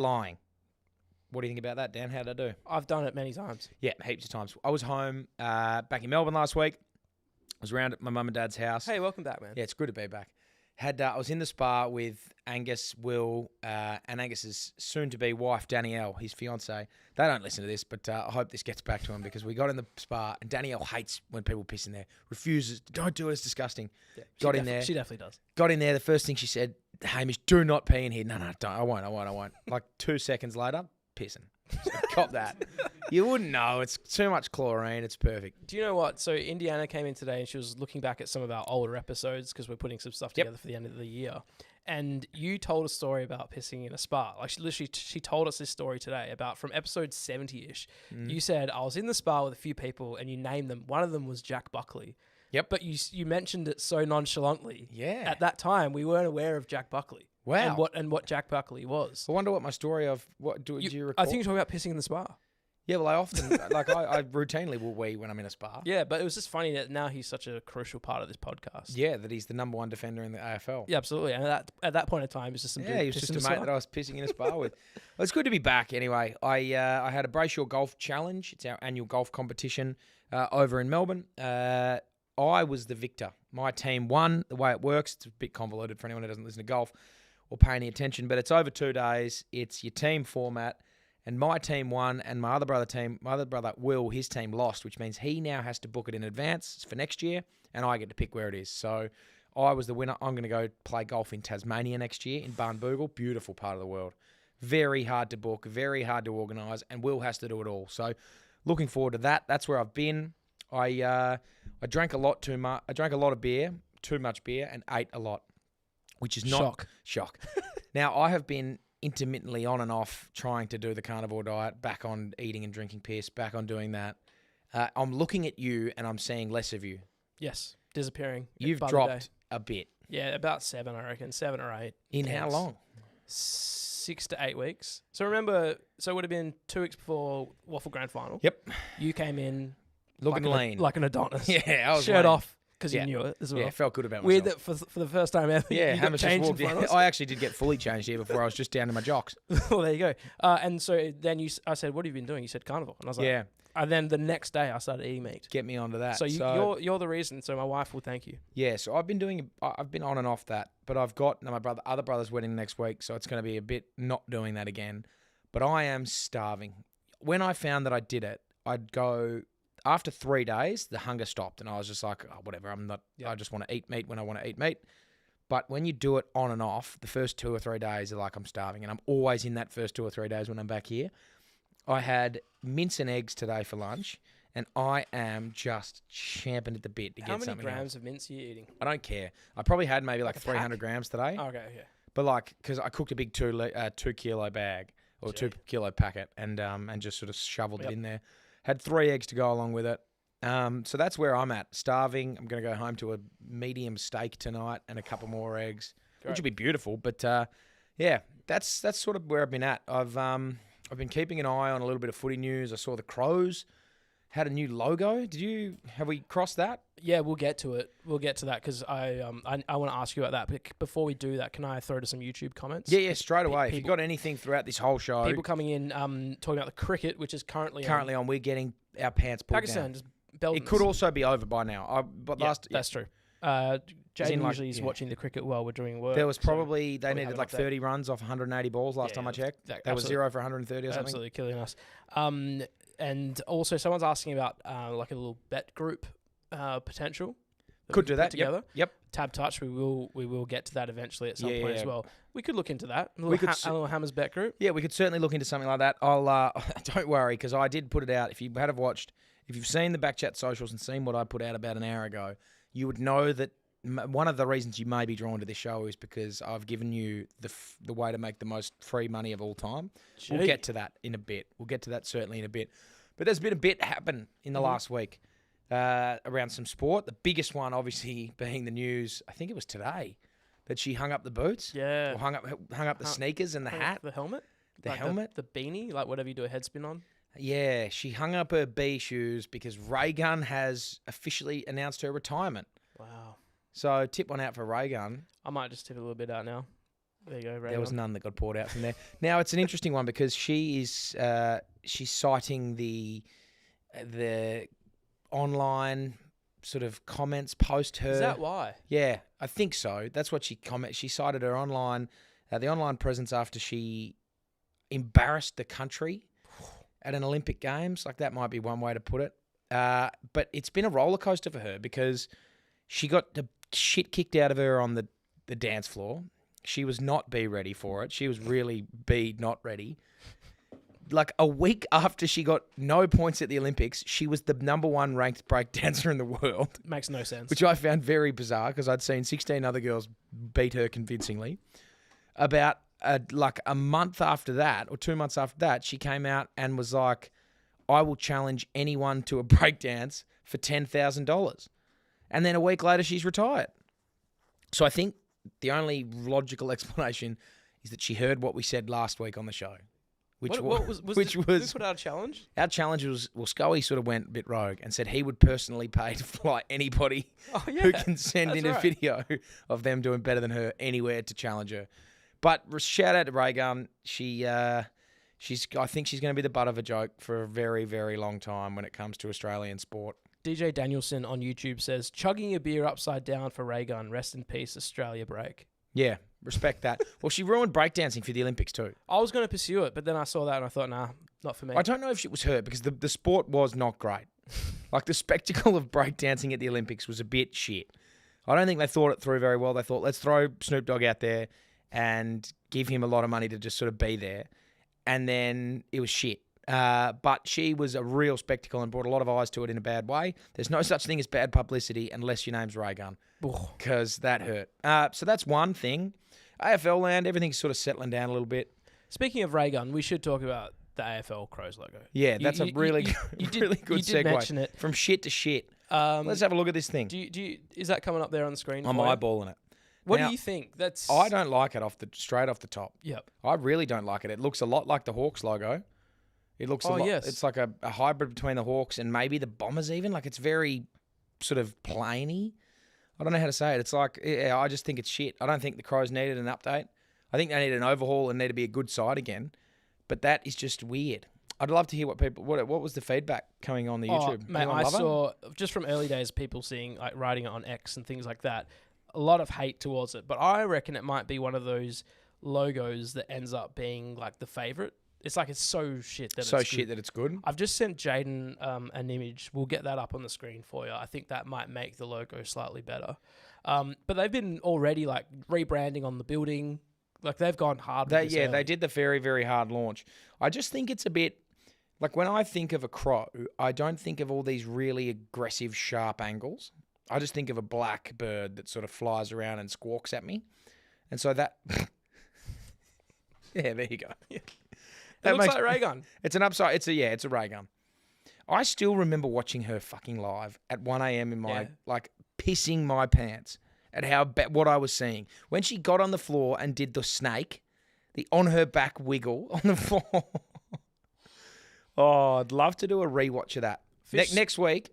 lying. What do you think about that, Dan? How'd I do? I've done it many times. Yeah, heaps of times. I was home back in Melbourne last week. I was around at my mum and dad's house. Hey, welcome back, man. Yeah, it's good to be back. I was in the spa with Angus, Will, and Angus's soon-to-be wife, Danielle, his fiancée. They don't listen to this, but I hope this gets back to him because we got in the spa, and Danielle hates when people piss in there. Refuses. Don't do it. It's disgusting. Yeah, got in there. She definitely does. Got in there. The first thing she said, Hamish, do not pee in here. No, don't. I won't. Like 2 seconds later, pissing. So cop that. You wouldn't know. It's too much chlorine. It's perfect. Do you know what? So Indiana came in today and she was looking back at some of our older episodes because we're putting some stuff together for the end of the year. And you told a story about pissing in a spa. Like she told us this story today about from episode 70-ish. You said, I was in the spa with a few people and you named them. One of them was Jack Buckley. Yep. But you mentioned it so nonchalantly. Yeah. At that time, we weren't aware of Jack Buckley. Wow. And what Jack Buckley was. I wonder what my story of what do you recall? I think you're talking about pissing in the spa. Yeah, well, I often I routinely will wee when I'm in a spa. Yeah, but it was just funny that now he's such a crucial part of this podcast. Yeah, that he's the number one defender in the AFL. Yeah, absolutely. And at that point in time, it's just some dude he was just a mate that I was pissing in a spa with. Well, it's good to be back anyway. I had a Brace Your Golf Challenge. It's our annual golf competition over in Melbourne. I was the victor. My team won. The way it works, it's a bit convoluted for anyone who doesn't listen to golf or pay any attention, but it's over 2 days. It's your team format, and my team won, and my other brother Will, his team lost, which means he now has to book it in advance for next year, and I get to pick where it is. So I was the winner. I'm going to go play golf in Tasmania next year in Barnbougle. Beautiful part of the world. Very hard to book, very hard to organise, and Will has to do it all. So looking forward to that. That's where I've been. I drank a lot too much. I drank a lot of beer, too much beer, and ate a lot, which is not shock. Now I have been intermittently on and off trying to do the carnivore diet, back on eating and drinking piss, back on doing that. I'm looking at you and I'm seeing less of you. Yes, disappearing. You've dropped a bit. Yeah, about 7, I reckon, 7 or 8. In how long? 6 to 8 weeks. So remember, it would have been 2 weeks before Waffle Grand Final. Yep. You came in looking lean, like an Adonis. Yeah, I was shirt lean. off because you knew it as well. Yeah, felt good about myself. Weird that for the first time ever. Yeah, you got Hamish changed just walked in. I actually did get fully changed here before. I was just down to my jocks. Well, there you go. And so then I said, "What have you been doing?" You said carnivore, and I was like, Yeah. And then the next day, I started eating meat. Get me onto that. So you're the reason. So my wife will thank you. Yeah, so I've been on and off that, but I've got other brother's wedding next week, so it's going to be a bit not doing that again. But I am starving. When I found that I did it, I'd go after 3 days. The hunger stopped, and I was just like, oh, whatever. I'm not. I just want to eat meat when I want to eat meat. But when you do it on and off, the first 2 or 3 days are like I'm starving, and I'm always in that first 2 or 3 days when I'm back here. I had mince and eggs today for lunch, and I am just champing at the bit to get something. How many grams of mince are you eating? I don't care. I probably had maybe like 300 grams today. Oh, okay, yeah. But like, because I cooked a big 2 kilo bag or 2 kilo packet and just sort of shoveled it in there. Had 3 eggs to go along with it. So that's where I'm at. Starving. I'm going to go home to a medium steak tonight and a couple more eggs, which will be beautiful. But yeah, that's sort of where I've been at. I've been keeping an eye on a little bit of footy news. I saw the Crows had a new logo. Have we crossed that? Yeah, we'll get to it. We'll get to that because I want to ask you about that. But before we do that, can I throw to some YouTube comments? Yeah, straight away. If you've got anything throughout this whole show. People coming in talking about the cricket, which is currently on. We're getting our pants pulled Pakistan down. Just belting It could us. also be over by now. That's true. Jaiden usually is watching the cricket while we're doing work. There was probably, they needed have like an update. 30 runs off 180 balls last time I checked. They were 0 for 130 or something. Absolutely killing us. And also someone's asking about like a little bet group potential. Could do that together. Yep. TABtouch, we will get to that eventually at some point as well. We could look into that. A little Hammers bet group. Yeah, we could certainly look into something like that. I'll don't worry, because I did put it out. If you've seen the BackChat socials and seen what I put out about an hour ago, you would know that one of the reasons you may be drawn to this show is because I've given you the way to make the most free money of all time. Gee. We'll get to that in a bit. We'll get to that certainly in a bit. But there's been a bit happen in the last week around some sport. The biggest one, obviously, being the news. I think it was today that she hung up the boots. Yeah. Or hung up the sneakers and the hat. The helmet. The helmet. The beanie, like whatever you do a head spin on. Yeah, she hung up her B shoes because Raygun has officially announced her retirement. Wow. So tip one out for Raygun. I might just tip a little bit out now. There you go, Raygun. There was none that got poured out from there. Now, it's an interesting one because she's citing the online sort of comments post her. Is that why? Yeah, I think so. That's what she She cited her online, the online presence after she embarrassed the country at an Olympic Games. Like, that might be one way to put it. But it's been a roller coaster for her because she got the shit kicked out of her on the dance floor. She was not B ready for it. She was really B not ready. Like, a week after she got no points at the Olympics, she was the number 1 ranked breakdancer in the world. Makes no sense. Which I found very bizarre because I'd seen 16 other girls beat her convincingly. About a month after that, or 2 months after that, she came out and was like, I will challenge anyone to a breakdance for $10,000. And then a week later, she's retired. So I think the only logical explanation is that she heard what we said last week on the show. Which was we put out a challenge? Our challenge was, Scully sort of went a bit rogue and said he would personally pay to fly anybody who can send in a video of them doing better than her anywhere to challenge her. But shout out to Raygun. I think she's going to be the butt of a joke for a very, very long time when it comes to Australian sport. DJ Danielson on YouTube says, chugging a beer upside down for Raygun. Rest in peace, Australia break. Yeah, respect that. Well, she ruined breakdancing for the Olympics too. I was going to pursue it, but then I saw that and I thought, nah, not for me. I don't know if it was her because the sport was not great. Like, the spectacle of breakdancing at the Olympics was a bit shit. I don't think they thought it through very well. They thought, let's throw Snoop Dogg out there and give him a lot of money to just sort of be there. And then it was shit. But she was a real spectacle and brought a lot of eyes to it in a bad way. There's no such thing as bad publicity unless your name's Raygun, because that hurt. So that's one thing. AFL land, everything's sort of settling down a little bit. Speaking of Raygun, we should talk about the AFL Crows logo. Yeah, that's a really good segue. Mention it. From shit to shit. Let's have a look at this thing. Is that coming up there on the screen? I'm eyeballing it. What do you think? I don't like it straight off the top. Yep. I really don't like it. It looks a lot like the Hawks logo. It looks a lot. Yes. It's like a hybrid between the Hawks and maybe the Bombers even. Like, it's very sort of plainy. I don't know how to say it. It's like, I just think it's shit. I don't think the Crows needed an update. I think they need an overhaul and need to be a good side again. But that is just weird. I'd love to hear what was the feedback coming on the YouTube? Mate, I saw just from early days people seeing, like, writing it on X and things like that. A lot of hate towards it, but I reckon it might be one of those logos that ends up being like the favorite. It's like it's so shit that it's good. I've just sent Jaiden an image. We'll get that up on the screen for you. I think that might make the logo slightly better. But they've been already like rebranding on the building. Like, they've gone hard. They did the very, very hard launch. I just think it's a bit like, when I think of a crow, I don't think of all these really aggressive, sharp angles. I just think of a black bird that sort of flies around and squawks at me. And so that... yeah, there you go. Yeah. It looks like Raygun. It's an upside... It's a Raygun. I still remember watching her fucking live at 1 a.m. in my... Like, pissing my pants at what I was seeing. When she got on the floor and did the snake, the on her back wiggle on the floor. Oh, I'd love to do a rewatch of that. Next week...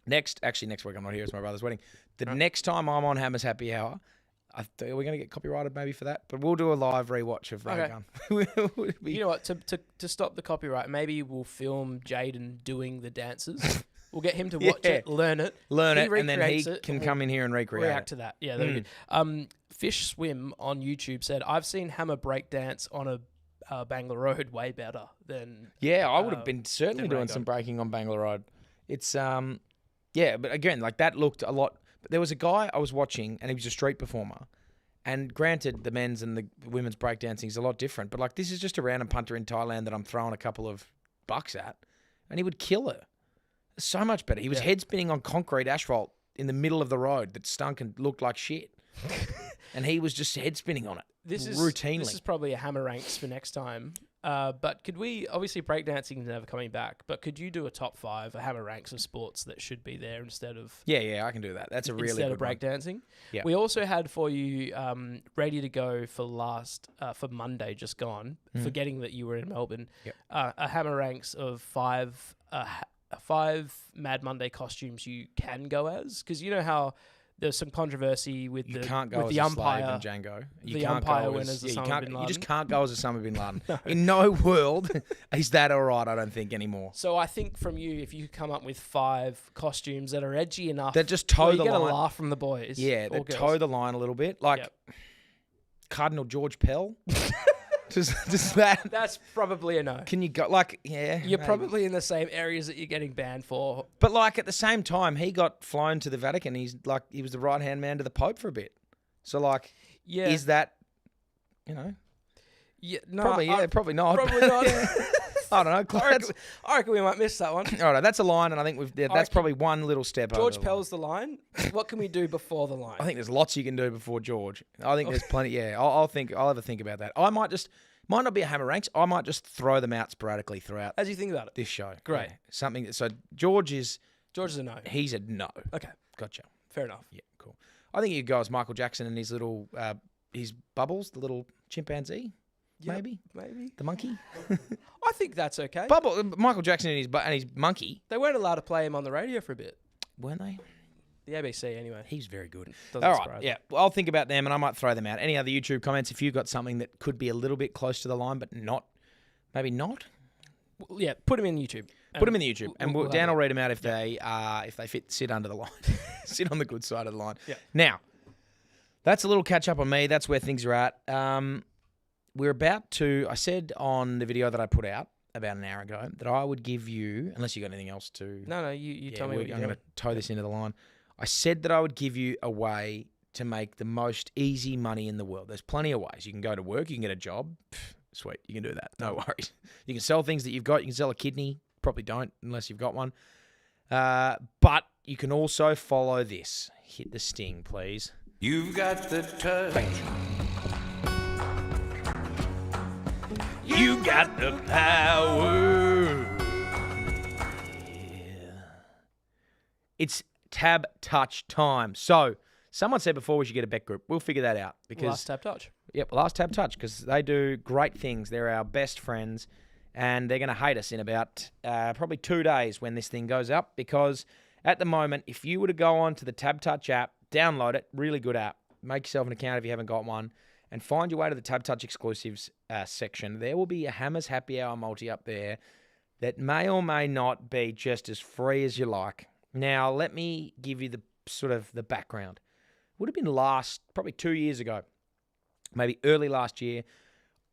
Next week I'm not here. It's my brother's wedding. Next time I'm on Hammer's Happy Hour, we're going to get copyrighted maybe for that, but we'll do a live rewatch of Raygun. You know what? To stop the copyright, maybe we'll film Jaiden doing the dances. We'll get him to watch it, learn it, and then he can come in here and react to that. Yeah, that'd be good. Fish Swim on YouTube said, "I've seen Hammer breakdance on a Bangla Road way better than." Yeah, I would have been certainly doing some breaking on Bangla Road. It's Yeah, but again, like, that looked a lot... But there was a guy I was watching, and he was a street performer. And granted, the men's and the women's breakdancing is a lot different. But, like, this is just a random punter in Thailand that I'm throwing a couple of bucks at. And he would kill her. So much better. He was head spinning on concrete asphalt in the middle of the road that stunk and looked like shit. And he was just head spinning on it routinely. This is probably a Hammer ranks for next time. But could we, obviously breakdancing is never coming back, but could you do a top 5, a Hammer ranks of sports that should be there instead of... Yeah, I can do that. That's a really good one. Instead of breakdancing. Yeah. We also had for you ready to go for Monday just gone, forgetting that you were in Melbourne, a Hammer ranks of 5 Mad Monday costumes you can go as, because you know how there's some controversy with You the can't go with as the a umpire. slave in Django. You The can't umpire go went as as you Osama bin You just Laden. can't go as Osama bin Laden. No. In no world is that all right, I don't think, anymore. So I think from you, if you come up with 5 costumes that are edgy enough, That just toe where the you get line. a laugh from the boys. Yeah, or that girls. toe the line a little bit. Like Yep. Cardinal George Pell. Does that... That's probably a no. Can you go... Like, yeah. You're maybe. probably in the same areas that you're getting banned for. But like at the same time, he got flown to the Vatican. He was the right-hand man to the Pope for a bit. So like, Yeah. is that, you know... Yeah, no, Probably, yeah, probably not. Probably not. I don't know. I reckon we might miss that one. All right, that's a line, and I think that's reckon probably one little step over George the line. Pell's the line. What can we do before the line? I think there's lots you can do before George. I think there's plenty. Yeah, I'll have a think about that. I might not be a hammer ranks. I might just throw them out sporadically throughout As you think about it. this show. Great. Yeah, something. So George is a no. he's a no. Okay, Gotcha. fair enough. Yeah, cool. I think you go as Michael Jackson and his little his bubbles, the little chimpanzee. Yep, Maybe maybe. the monkey. I think that's okay. Michael Jackson and his monkey, They weren't allowed to play him on the radio for a bit. weren't they? The ABC, anyway. He's very good. Doesn't All surprise right, me. yeah. Well, I'll think about them and I might throw them out. Any other YouTube comments if you've got something that could be a little bit close to the line, but maybe not? Well, yeah, put him in YouTube. Put them in the YouTube, and we'll Dan have will read them out if they sit under the line, sit on the good side of the line. Yeah. Now, that's a little catch up on me. That's where things are at. We're about to. I said on the video that I put out about an hour ago that I would give you, unless you got anything else to. No, you tell me what you're I'm doing. going to toe this into the line. I said that I would give you a way to make the most easy money in the world. There's plenty of ways. You can go to work. You can get a job. Sweet, you can do that. No worries. You can sell things that you've got. You can sell a kidney. Probably don't unless you've got one. But you can also follow this. Hit the sting, please. You've got the touch. You got the power. Yeah. It's TABtouch time. So, someone said before we should get a bet group. We'll figure that out because Last TABtouch. Yep, last TABtouch because they do great things. They're our best friends, and they're going to hate us in about probably 2 days when this thing goes up. Because at the moment, if you were to go on to the TABtouch app, download it, really good app. Make yourself an account if you haven't got one, and find your way to the TABtouch exclusives section. There will be a Hammers Happy Hour multi up there that may or may not be just as free as you like. Now, let me give you the sort of the background. Would have been probably 2 years ago. Maybe early last year,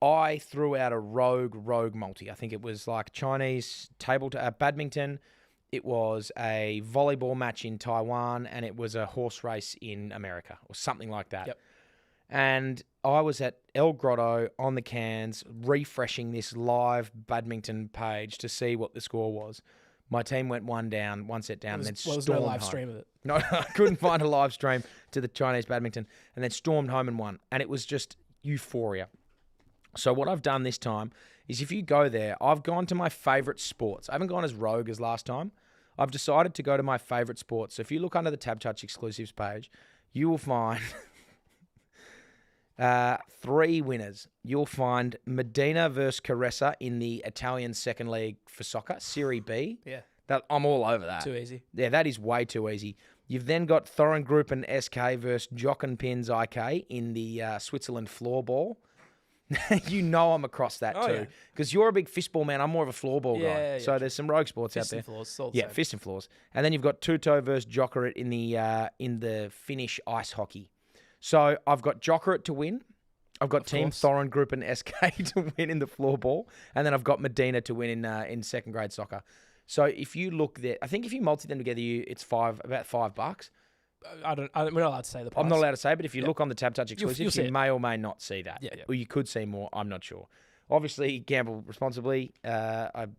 I threw out a rogue multi. I think it was like Chinese badminton. It was a volleyball match in Taiwan, and it was a horse race in America or something like that. Yep. And I was at El Grotto on the cans, refreshing this live badminton page to see what the score was. My team went one set down, and then stormed There was no live home. stream of it. No, I couldn't find a live stream to the Chinese badminton, and then stormed home and won. And it was just euphoria. So what I've done this time is if you go there, I've gone to my favourite sports. I haven't gone as rogue as last time. I've decided to go to my favourite sports. So if you look under the TABtouch exclusives page, you will find 3 winners. You'll find Medina versus Caressa in the Italian second league for soccer, Serie B. Yeah. I'm all over that. Too easy. Yeah, that is way too easy. You've then got Thorin Group and SK versus Jock and Pins IK in the Switzerland floorball. You know I'm across that too. Because you're a big fistball man. I'm more of a floorball guy. Yeah, so there's some rogue sports Fist out there. and floors. It's all the Yeah, same. fist and floors. And then you've got Tuto versus Jokerit in the Finnish ice hockey. So I've got Jokerit to win. I've got Team course. Thorin Group and SK to win in the floorball. And then I've got Medina to win in second grade soccer. So if you look there, I think if you multi them together, it's about $5. We're not allowed to say the price. I'm not allowed to say, but if you look on the TABtouch exclusives, you'll see you it. may or may not see that. Yeah. Or you could see more. I'm not sure. Obviously, gamble responsibly. The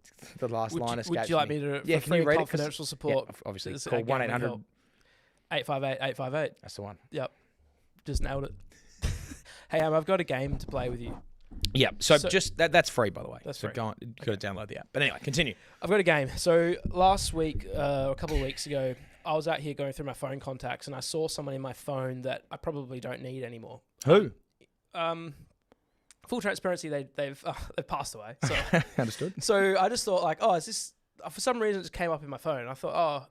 last line escapes Would you like me to Yeah, for can you free read it? 'Cause- confidential support? Yeah, obviously. This is Call our gambling 1-800. help. 858-858. That's the one. Yep. Just nailed it. Hey, I've got a game to play with you. Yeah. So So- just that's free, by the way. That's so free. go on, you got to download the app. But anyway, continue. I've got a game. So last week, a couple of weeks ago, I was out here going through my phone contacts, and I saw someone in my phone that I probably don't need anymore. Who? Full transparency, they've passed away. So, Understood. so I just thought like, is this? For some reason, it just came up in my phone. I thought,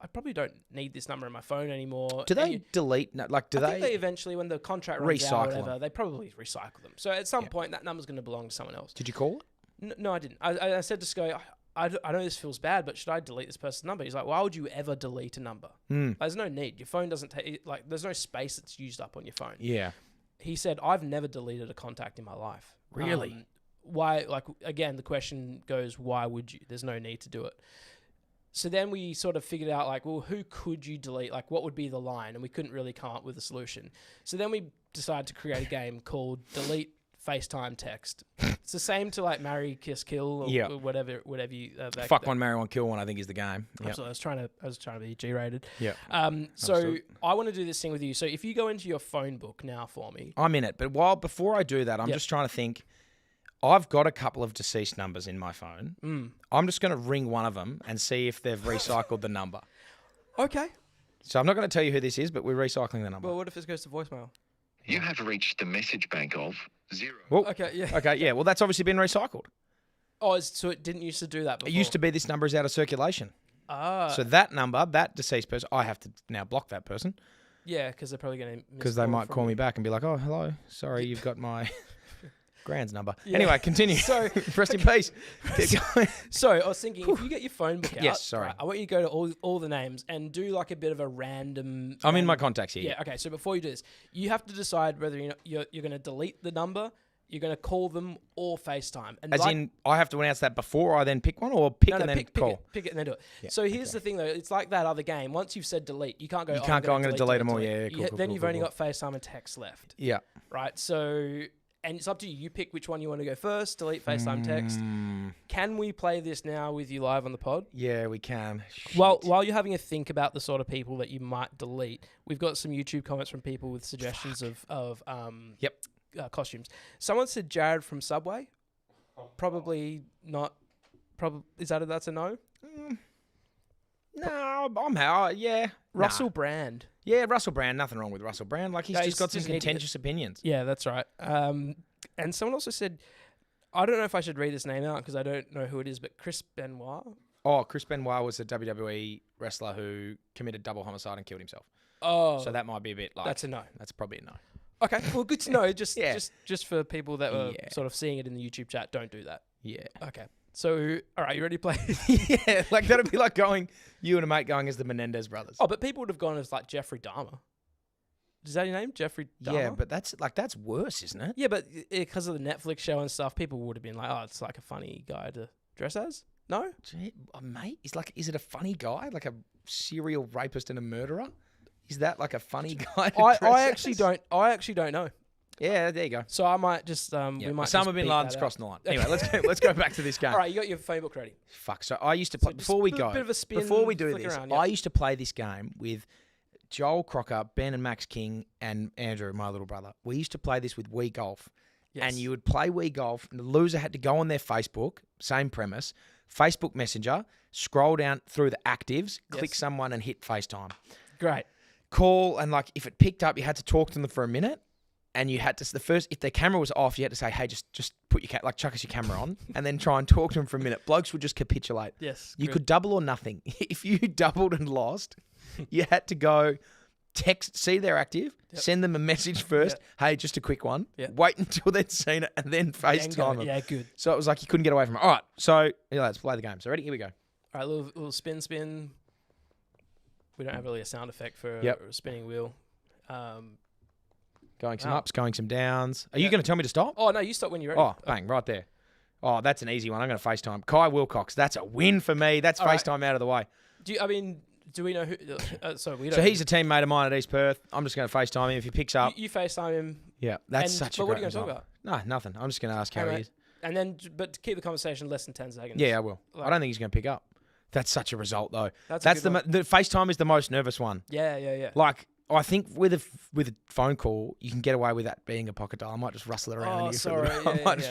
I probably don't need this number in my phone anymore. Do they delete? No, like, do I think they eventually, when the contract runs out or recycle whatever, they probably recycle them. So at some point, that number's going to belong to someone else. Did you call it? No, I didn't. I said to Sky, I know this feels bad, but should I delete this person's number? He's like, why would you ever delete a number? There's no need. Your phone doesn't take, like, there's no space that's used up on your phone. Yeah. He said, I've never deleted a contact in my life. Really? Why, like, again, the question goes, why would you? There's no need to do it. So then we sort of figured out, like, well, who could you delete? Like, what would be the line? And we couldn't really come up with a solution. So then we decided to create a game called Delete FaceTime Text. It's the same to, like, Marry, Kiss, Kill, or whatever you... Fuck one, marry one, kill one, I think is the game. Yep. Absolutely. I was trying to be G-rated. Yeah. So Absolutely. I want to do this thing with you. So if you go into your phone book now for me... I'm in it. But before I do that, I'm just trying to think... I've got a couple of deceased numbers in my phone. I'm just going to ring one of them and see if they've recycled the number. Okay. So I'm not going to tell you who this is, but we're recycling the number. Well, what if it goes to voicemail? You have reached the message bank of 0. Well, Okay, yeah. Okay, yeah. Well, that's obviously been recycled. Oh, so it didn't used to do that before? It used to be this number is out of circulation. So that number, that deceased person, I have to now block that person. Yeah, because they're probably going to... Because they might call me back and be like, oh, hello, sorry, you've got my... Grand's number. Yeah. Anyway, continue. So, rest in peace. Keep going. So I was thinking, if you get your phone book out, Yes, sorry. right, I want you to go to all the names and do like a bit of a random. I'm in my contacts here. Yeah. Okay. So before you do this, you have to decide whether you're going to delete the number, you're going to call them, or FaceTime. And as in, I have to announce that before I then pick one, or pick and then call. Pick it and then do it. Yeah, so here's the thing, though. It's like that other game. Once you've said delete, you can't go. You can't go. I'm going to delete them all. Yeah. Cool, then you've only got FaceTime and text left. Yeah. Right. So. And it's up to you. You pick which one you want to go first. Delete FaceTime text. Can we play this now with you live on the pod? Yeah, we can. Well, while you're having a think about the sort of people that you might delete, we've got some YouTube comments from people with suggestions of costumes. Someone said Jared from Subway. Probably not. That's a no? No, I'm how. Yeah. Russell Brand. Yeah, Russell Brand. Nothing wrong with Russell Brand. Like, he's just got some contentious opinions. Yeah, that's right. And someone also said, I don't know if I should read this name out because I don't know who it is, but Chris Benoit. Oh, Chris Benoit was a WWE wrestler who committed double homicide and killed himself. Oh. So that might be a bit like... That's a no. That's probably a no. Okay, well, good to know. Just for people that were sort of seeing it in the YouTube chat, don't do that. Yeah. Okay. So, all right, you ready to play? Yeah, like that'd be like you and a mate going as the Menendez brothers. Oh, but people would have gone as like Jeffrey Dahmer. Is that your name? Jeffrey Dahmer? Yeah, but that's worse, isn't it? Yeah, but because of the Netflix show and stuff, people would have been like, oh, it's like a funny guy to dress as. No? Mate, is it a funny guy? Like a serial rapist and a murderer? Is that like a funny guy to dress as? I actually don't know. Yeah, there you go. So I might just we might Osama bin Laden's crossing the line. Anyway, let's go back to this game. All right, you got your phone book ready. Fuck. So I used to play before we go. Bit of a spin, before we do this, around, I used to play this game with Joel Crocker, Ben and Max King, and Andrew, my little brother. We used to play this with Wii Golf. Yes. And you would play Wii Golf, and the loser had to go on their Facebook, same premise, Facebook Messenger, scroll down through the actives, click someone, and hit FaceTime. Great. Call, and like if it picked up, you had to talk to them for a minute. And you had to, if their camera was off, you had to say, hey, just put your, chuck us your camera on, and then try and talk to them for a minute. Blokes would just capitulate. Yes. You could double or nothing. If you doubled and lost, you had to go see they're active, send them a message first, hey, just a quick one, wait until they'd seen it, and then FaceTime them. Yeah, good. So it was like you couldn't get away from it. All right, so let's play the game. So ready? Here we go. All right, little spin. We don't have really a sound effect for a spinning wheel. Going some ups, going some downs. Are you going to tell me to stop? Oh, no, you stop when you're ready. Oh, bang, right there. Oh, that's an easy one. I'm going to FaceTime. Kai Wilcox, that's a win for me. That's FaceTime out of the way. Do we know who... So he's a teammate of mine at East Perth. I'm just going to FaceTime him. If he picks up... You FaceTime him. Yeah, that's such a great result. What are you going to talk about? No, nothing. I'm just going to ask how he is. And then, but to keep the conversation less than 10 seconds. Yeah, I will. I don't think he's going to pick up. That's such a result, though. That's the one. FaceTime is the most nervous one. Yeah. Like... I think with a phone call, you can get away with that being a pocket dial. I might just rustle it around. Oh, sorry.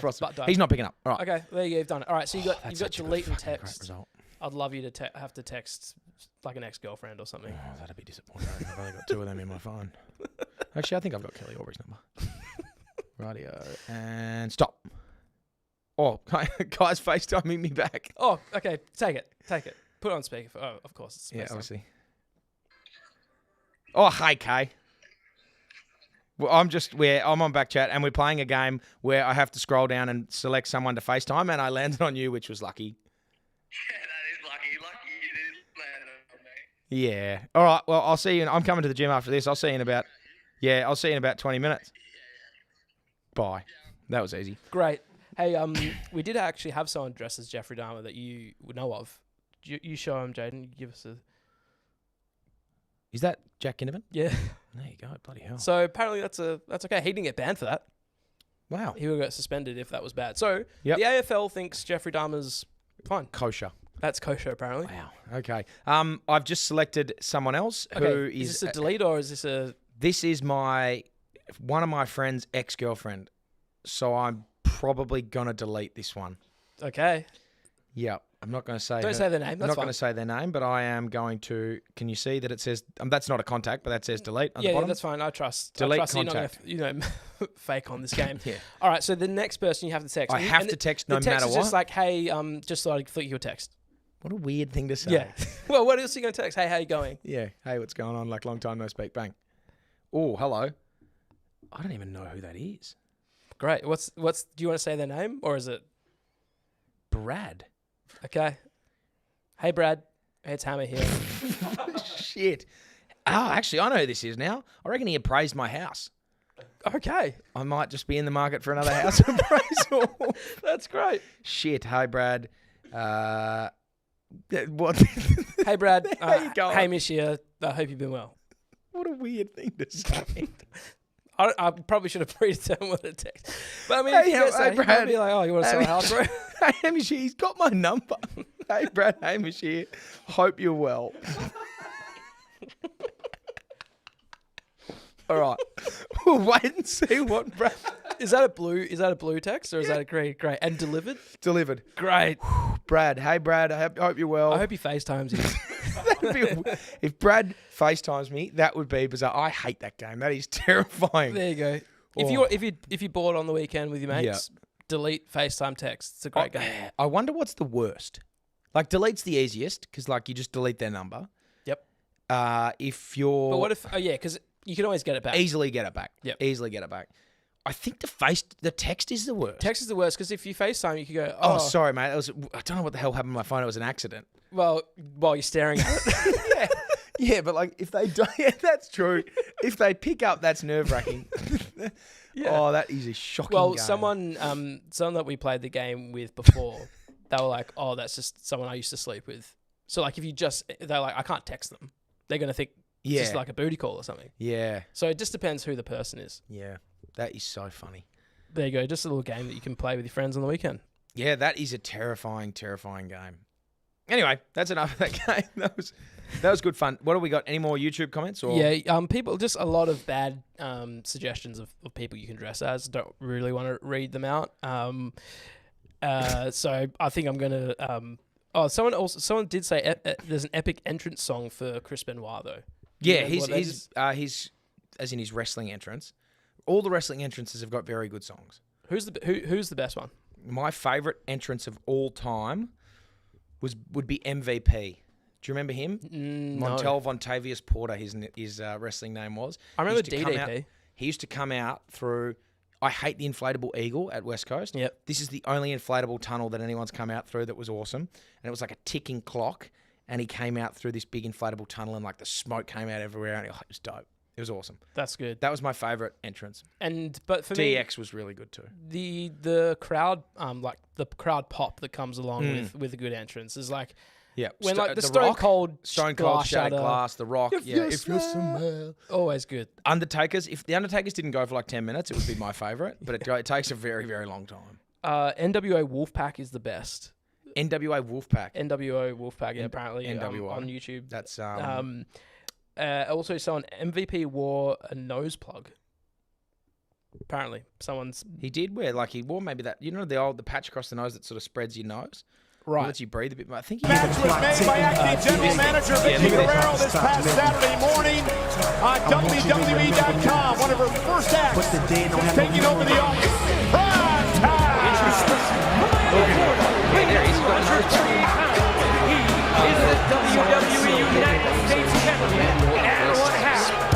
Rustle. He's not picking up. All right. Okay, there you go. You've done it. All right, so you got your delete and great text. Result. I'd love you to have to text like an ex-girlfriend or something. Oh, that'd be disappointing. I've only got 2 of them in my phone. Actually, I think I've got Kelly Aubrey's number. Radio. And stop. Oh, guy's FaceTiming me back. Oh, okay. Take it. Put it on speaker. Oh, of course. It's obviously. Oh, hey, Kay. Well, I'm on BackChat, and we're playing a game where I have to scroll down and select someone to FaceTime, and I landed on you, which was lucky. Yeah, that is lucky. Lucky you didn't land on me. Yeah. All right. Well, I'll see you. I'm coming to the gym after this. I'll see you in about 20 minutes. Bye. That was easy. Great. Hey, we did actually have someone dressed as Jeffrey Dahmer that you would know of. You show him, Jaiden. Give us a... Is that Jack Ginnivan? Yeah. There you go. Bloody hell. So apparently that's okay. He didn't get banned for that. Wow. He would get suspended if that was bad. So Yep. the AFL thinks Jeffrey Dahmer's fine. Kosher. That's kosher, apparently. Wow. Okay. I've just selected someone else who Okay. is... Is this a delete or is this a... This is one of my friend's ex-girlfriend. So I'm probably going to delete this one. Okay. Yeah. I'm not going to say... Don't say their name. I'm That's not fine. going to say their name, but I am going to... Can you see that it says... that's not a contact, but that says delete on the Yeah, bottom? that's fine. I trust. Delete I trust contact. you're not going to, fake on this game. Yeah. All right. So the next person you have to text. I have to text no the text matter is what? just like, hey, just thought you would text. What a weird thing to say. Yeah. Well, what else are you going to text? Hey, how you going? Yeah. Hey, what's going on? Like, long time no speak. Bang. Oh, hello. I don't even know who that is. Great. Do you want to say their name or is it? Brad. Okay. Hey, Brad. Hey, it's Hammer here. Shit. Oh, actually, I know who this is now. I reckon he appraised my house. Okay. I might just be in the market for another house appraisal. That's great. Shit. Hey, Brad. What? Hey, Brad. How you going? Hamish here. I hope you've been well. What a weird thing to say. I probably should have predetermined what to text. But I mean, Hey, if you hey, Brad. be like, oh, you want to sell a house, bro? Hey, Hamish here. He's got my number. Hey, Brad. Hamish here. Hope you're well. All right. We'll wait and see what Brad... Is that a blue text or is that a green? Great. And delivered? delivered. Great. Brad. Hey, Brad. I hope you're well. I hope he FaceTimes you. If Brad FaceTimes me, that would be bizarre. I hate that game. That is terrifying. There you go. Oh. If you bored on the weekend with your mates, delete FaceTime text. It's a great game. I wonder what's the worst. Like, delete's the easiest because, like, you just delete their number. Yep. If you're... But what if... Oh, yeah, because you can always get it back. Easily get it back. Yep. Easily get it back. I think the text is the worst. Text is the worst because if you FaceTime, you could go, Oh, sorry, mate. I don't know what the hell happened to my phone. It was an accident. well, while you're staring at it. Yeah, but like if they don't, yeah, that's true. If they pick up, that's nerve wracking. Yeah. Oh, that is a shocking. Well, game. someone that we played the game with before, they were like, oh, that's just someone I used to sleep with. So like, they're like, I can't text them. They're gonna think it's just like a booty call or something. Yeah. So it just depends who the person is. Yeah. That is so funny. There you go. Just a little game that you can play with your friends on the weekend. Yeah, that is a terrifying, terrifying game. Anyway, that's enough of that game. That was good fun. What have we got? Any more YouTube comments? Or? Yeah, people, just a lot of bad suggestions of people you can dress as. Don't really want to read them out. So I think I'm going to... someone did say there's an epic entrance song for Chris Benoit, though. Yeah, his as in his wrestling entrance. All the wrestling entrances have got very good songs. Who's the best one? My favourite entrance of all time would be MVP. Do you remember him? Montel Vontavious Porter, his wrestling name was. I remember DDP. He used to come out through... I hate the inflatable eagle at West Coast. Yep. This is the only inflatable tunnel that anyone's come out through that was awesome. And it was like a ticking clock. And he came out through this big inflatable tunnel and like the smoke came out everywhere. And it was dope. It was awesome. That's good. That was my favourite entrance. But for me, DX was really good too. The crowd, like the crowd pop that comes along with a good entrance is like... Yeah, when like the Stone Cold Shattered Shatter, Glass, The Rock. If you smell. Always good. Undertakers. If the Undertakers didn't go for like 10 minutes, it would be my favourite. But it takes a very, very long time. NWO Wolfpack is the best. NWA Wolfpack. NWO Wolfpack, yeah, apparently NWO. on YouTube. That's also someone MVP wore a nose plug. Apparently, he did wear he wore maybe that the patch across the nose that sort of spreads your nose. Right. Lets you breathe a bit more. I think Match was made by acting general manager Vicky Guerrero this past Saturday morning on WWE.com. One of her first acts since taking over the office. Prime time! He is the WWE United States Champion and 1/2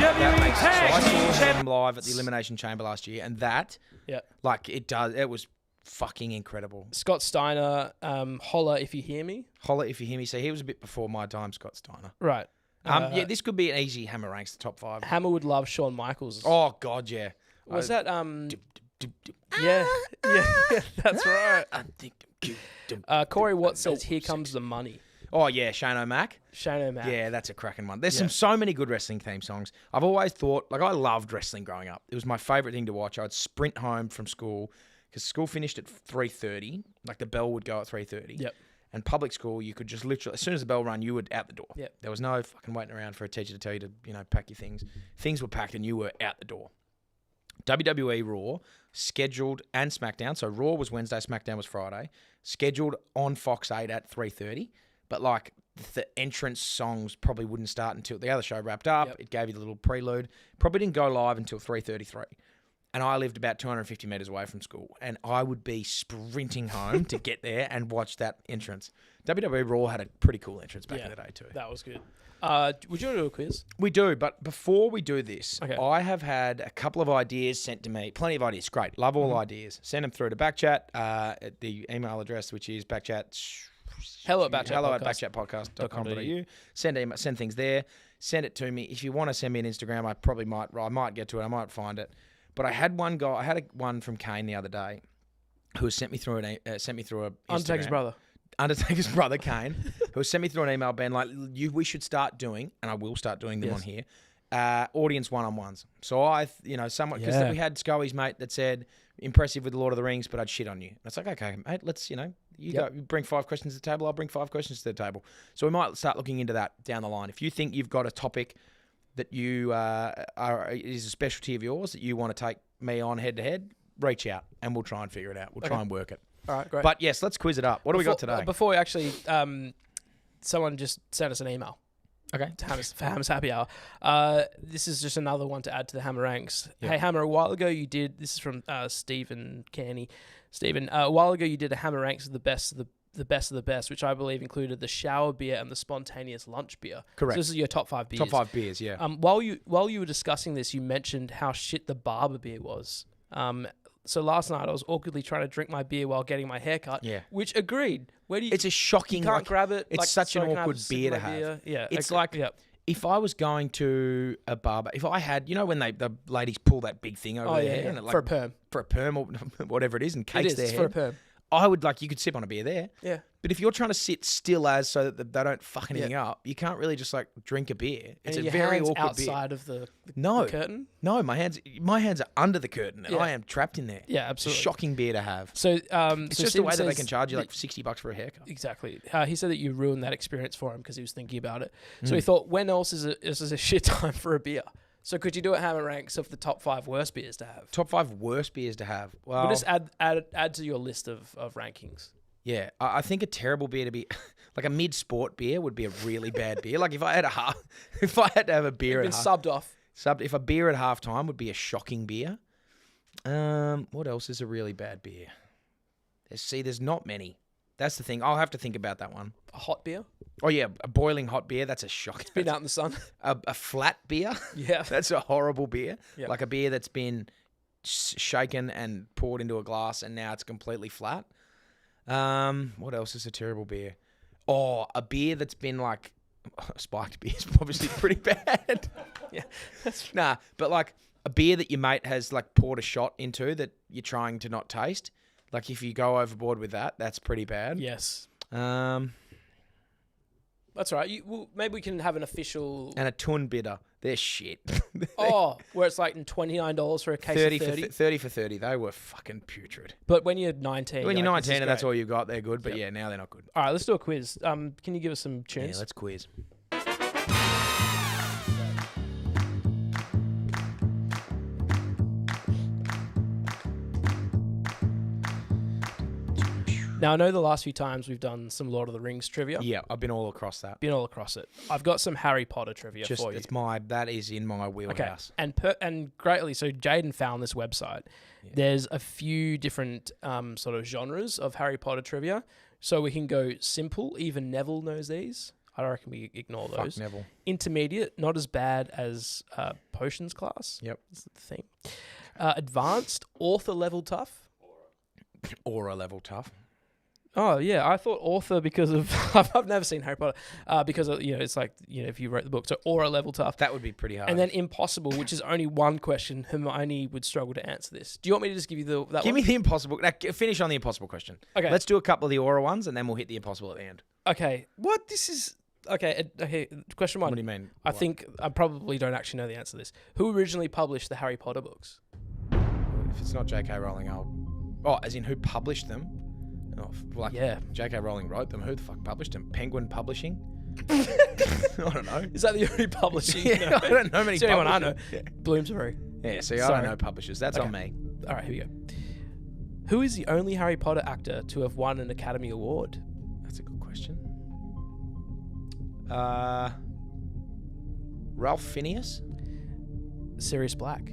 that makes sense. So I saw him live at the Elimination Chamber last year, and that, Yeah. like, it was fucking incredible. Scott Steiner, holler if you hear me. Holler if you hear me. So he was a bit before my time, Scott Steiner. Right. Yeah, this could be an easy Hammer ranks the top 5. Hammer would love Shawn Michaels. Oh God, yeah. Was that Yeah, that's right. Corey Watts says, "Here comes the money." Oh yeah, Shane O'Mac. Shane O'Mac. Yeah, that's a cracking one. There's so many good wrestling theme songs. I've always thought, like, I loved wrestling growing up. It was my favourite thing to watch. I'd sprint home from school because school finished at 3:30. Like, the bell would go at 3:30. Yep. And public school, you could just literally, as soon as the bell rang, you were out the door. Yep. There was no fucking waiting around for a teacher to tell you to, pack your things. Things were packed and you were out the door. WWE Raw, scheduled, and SmackDown. So Raw was Wednesday, SmackDown was Friday. Scheduled on Fox 8 at 3:30. But, like, the entrance songs probably wouldn't start until the other show wrapped up. Yep. It gave you the little prelude. Probably didn't go live until 3:33. And I lived about 250 metres away from school. And I would be sprinting home to get there and watch that entrance. WWE Raw had a pretty cool entrance back in the day too. That was good. Would you want to do a quiz? We do, but before we do this, Okay. I have had a couple of ideas sent to me. Plenty of ideas. Great. Love all ideas. Send them through to BackChat, at the email address, which is backchat... Hello at backchatpodcast.com.au. Send things there. Send it to me. If you want to send me an Instagram, I might get to it. I might find it. But I had one guy. I had one from Kane the other day, who sent me through an Undertaker's Instagram. Undertaker's brother Kane, who sent me through an email, Ben, like, we should start doing, and I will start doing them on here, audience one-on-ones. So someone, because we had Scully's mate that said, impressive with the Lord of the Rings, but I'd shit on you. And it's like, okay, mate, let's, you bring 5 questions to the table, I'll bring 5 questions to the table. So we might start looking into that down the line. If you think you've got a topic that you is a specialty of yours that you want to take me on head-to-head, reach out, and we'll try and figure it out. We'll try and work it. All right, great. But yes, let's quiz it up. What do we got today? Before we actually, someone just sent us an email. Okay. For Hammer's Happy Hour. This is just another one to add to the Hammer ranks. Yep. Hey, Hammer, a while ago you did, this is from Stephen Canny. Stephen, a while ago you did a Hammer ranks of the best of the best, which I believe included the shower beer and the spontaneous lunch beer. Correct. So this is your top 5 beers. Top 5 beers, yeah. While you were discussing this, you mentioned how shit the Barber beer was. So last night I was awkwardly trying to drink my beer while getting my hair cut. Yeah. Which agreed. Where do you? It's a shocking. You can't grab it. It's such an awkward beer to have. Yeah. It's like if I was going to a barber, if I had, when the ladies pull that big thing over their hair, and for a perm, or whatever it is, and cakes their hair. For a perm. I would you could sip on a beer there. Yeah. But if you're trying to sit still so that they don't fuck anything up, you can't really just drink a beer. It's a very awkward outside beer. of the curtain? No, my hands are under the curtain and I am trapped in there. Yeah, absolutely. It's a shocking beer to have. So it's just the way that they can charge you $60 for a haircut. Exactly. He said that you ruined that experience for him because he was thinking about it. So he thought, when else is a shit time for a beer? So could you do a Hammer ranks of the top 5 worst beers to have? Top 5 worst beers to have. Well, we'll just add to your list of rankings. Yeah, I think a terrible beer to be like a mid-sport beer would be a really bad beer. Like if I had to have a beer at subbed off. If a beer at halftime would be a shocking beer. What else is a really bad beer? There's not many. That's the thing. I'll have to think about that one. A hot beer? Oh yeah, a boiling hot beer. That's a shock. It's been out in the sun. A flat beer. Yeah, that's a horrible beer. Yep. Like a beer that's been shaken and poured into a glass and now it's completely flat. What else is a terrible beer? Oh, a beer that's been spiked beer is obviously pretty bad. Yeah, but a beer that your mate has poured a shot into that you're trying to not taste. Like if you go overboard with that, that's pretty bad. Yes. That's right. Maybe we can have an official... And a Tun bitter. They're shit. Where it's $29 for a case of 30? 30 for 30. They were fucking putrid. But when you're 19... When you're 19 and that's all you got, they're good. But yeah, now they're not good. All right, let's do a quiz. Can you give us some tunes? Yeah, let's quiz. Now, I know the last few times we've done some Lord of the Rings trivia. Yeah, I've been all across that. I've got some Harry Potter trivia for you. That is in my wheelhouse. Okay. And greatly, so Jaiden found this website. Yeah. There's a few different sort of genres of Harry Potter trivia. So we can go simple, even Neville knows these. I reckon we ignore those. Fuck Neville. Intermediate, not as bad as potions class. Yep. That's the thing. Advanced, author level tough. Aura level tough. Oh yeah, I thought author because of I've never seen Harry Potter because of, it's like if you wrote the book, so aura level tough. That would be pretty hard. And then impossible, which is only one question. Hermione would struggle to answer this. Do you want me to just give you that one? Give me the impossible. Now, finish on the impossible question. Okay. Let's do a couple of the aura ones, and then we'll hit the impossible at the end. Okay. What? This is okay. Okay. Question one. What do you mean? I think I probably don't actually know the answer to this. Who originally published the Harry Potter books? If it's not J.K. Rowling, as in who published them? Yeah. J.K. Rowling wrote them. Who the fuck published them? Penguin Publishing? I don't know. Is that the only publishing? Yeah, I don't know many It's the only one I know. publishers. Yeah. Bloomsbury. Yeah, see, I Sorry. don't know publishers. That's Okay. on me. All right, here we go. Who is the only Harry Potter actor to have won an Academy Award? That's a good question. Ralph Phineas? Sirius Black.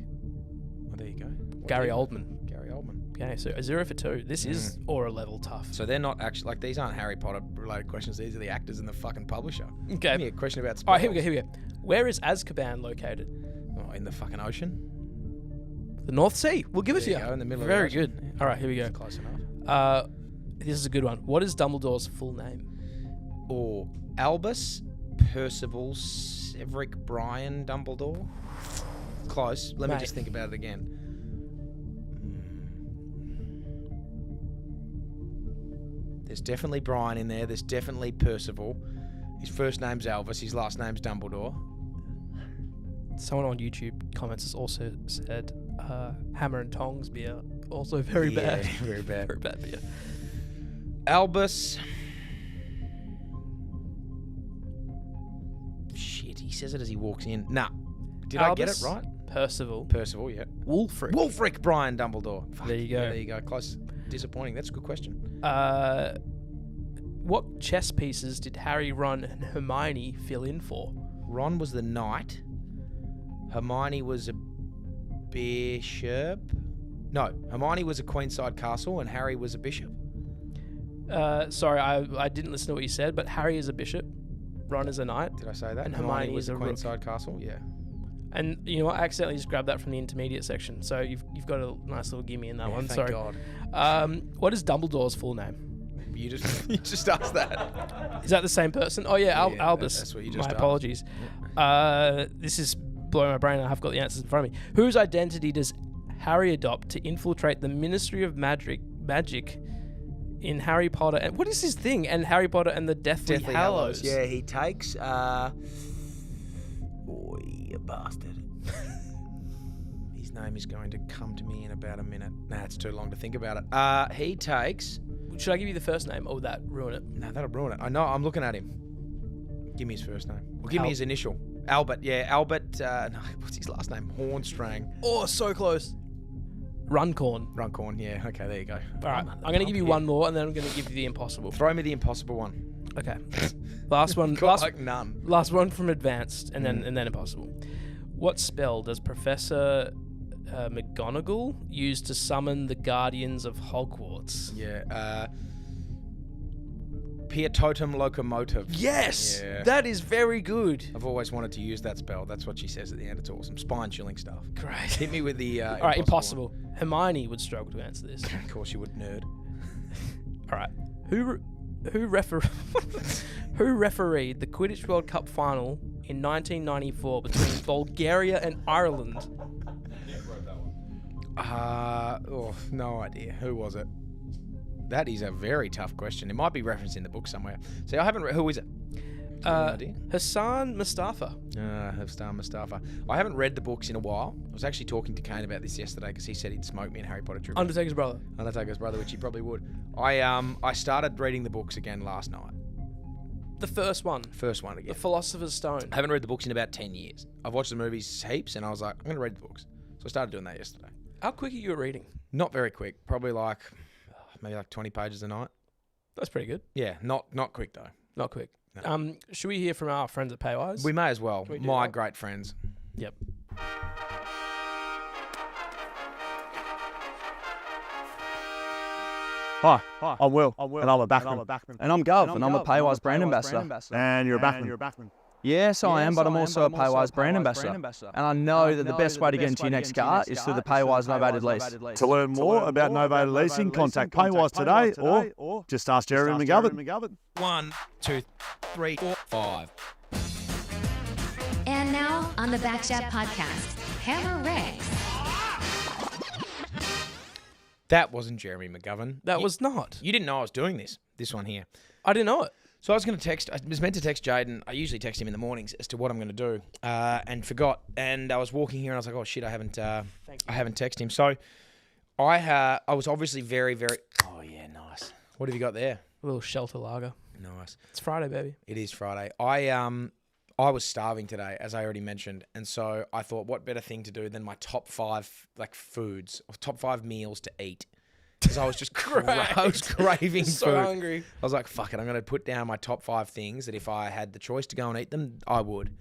Oh, there you go. Gary Oldman. Gary Oldman. Okay, so a 0 for 2. This is aura level tough. So they're not actually, these aren't Harry Potter related questions. These are the actors and the fucking publisher. Okay. Give me a question about All right, spells. here we go. Where is Azkaban located? Oh, in the fucking ocean? The North Sea. We'll give it to There you. you go, in the middle of the Very ocean. good. Yeah. All right, here we go. That's close enough. This is a good one. What is Dumbledore's full name? Or Albus Percival Severick Brian Dumbledore? Close. Let me Mate. just think about it again. There's definitely Brian in there. There's definitely Percival. His first name's Elvis. His last name's Dumbledore. Someone on YouTube comments has also said Hammer and Tongs beer. Also very bad. Yeah, very bad. Very bad beer. Albus. Shit, he says it as he walks in. Nah. Did I get it Albus, right? Percival. Percival, yeah. Wulfric. Wulfric Brian Dumbledore. Fuck, There you go. yeah, there you go. Close. Disappointing. That's a good question. What chess pieces did Harry, Ron, and Hermione fill in for? Ron was the knight. Hermione was a bishop. No, Hermione was a queenside castle and Harry was a bishop. Sorry, I didn't listen to what you said, but Harry is a bishop, Ron is a knight, Did I say that? And Hermione was is a a rook. queenside castle. Yeah. and you know what? I accidentally just grabbed that from the intermediate section, so you've got a nice little gimme in that Yeah, one. thank Sorry. God. What is Dumbledore's full name? You just asked that. Is that the same person? Oh yeah, Yeah, Albus. that's what you just My asked. apologies. This is blowing my brain. I have got the answers in front of me. Whose identity does Harry adopt to infiltrate the Ministry of Magic in Harry Potter? And what is his thing? And Harry Potter and the Deathly Hallows. Yeah, he takes. Boy, you bastard. His name is going to come to me in about a minute. Nah, it's too long to think about it. He takes. Should I give you the first name? Or would that ruin it? No, that'll ruin it. I know. I'm looking at him. Give me his first name. Well, give me Al- his initial. Albert. Yeah, Albert. No, what's his last name? Hornstrang. Oh, so close. Runcorn. Runcorn. Yeah. Okay. There you go. All right, I'm going to give you one more, and then I'm going to give you the impossible. Throw me the impossible one. Okay. Last one. Got like none. Last one from advanced, and then impossible. What spell does Professor McGonagall use to summon the Guardians of Hogwarts? Yeah. Pietotum locomotive. Yes, Yeah. that is very good. I've always wanted to use that spell. That's what she says at the end. It's awesome. Spine-chilling stuff. Great. Hit me with the. All right, impossible. Hermione would struggle to answer this. Of course, you would, nerd. All right, who refereed the Quidditch World Cup final in 1994 between Bulgaria and Ireland? No idea. Who was it? That is a very tough question. It might be referenced in the book somewhere. See, I haven't. Who is it? No idea. Hassan Mustafa. Hassan Mustafa. I haven't read the books in a while. I was actually talking to Kane about this yesterday because he said he'd smoke me in Harry Potter trivia. Undertaker's brother. Undertaker's brother, which he probably would. I started reading the books again last night. The first one. First one The again. Philosopher's Stone. I haven't read the books in about 10 years. I've watched the movies heaps, and I was like, I'm going to read the books. So I started doing that yesterday. How quick are you at reading? Not very quick. Probably like maybe like 20 pages a night. That's pretty good. Yeah, not quick though. Not quick. No. Should we hear from our friends at Paywise? We may as well. Can we do My that? great friends. Yep. Hi, I'm Will, and I'm a backman. And I'm Gov, and I'm a Paywise brand ambassador. And you're a backman. Yes, I am, but I'm also a Paywise brand ambassador. And I know that the best way to get into your next car is through the Paywise novated lease. To learn more about novated leasing, contact Paywise today or just ask Jeremy McGovern. 1, 2, 3, 4, 5. And now on the BackChat podcast, Hammer Rex. That wasn't Jeremy McGovern. That was not. You didn't know I was doing this one here. I didn't know it. So I was meant to text Jaiden. I usually text him in the mornings as to what I'm going to do, and forgot. And I was walking here and I was like, oh shit, I haven't texted him. So I was obviously very, very, oh yeah, nice. What have you got there? A little shelter lager. Nice. It's Friday, baby. It is Friday. I was starving today, as I already mentioned, and so I thought, what better thing to do than my top 5 foods, or top 5 meals to eat, because I was just I was craving so food. Hungry. I was like, fuck it, I'm going to put down my top 5 things that if I had the choice to go and eat them, I would.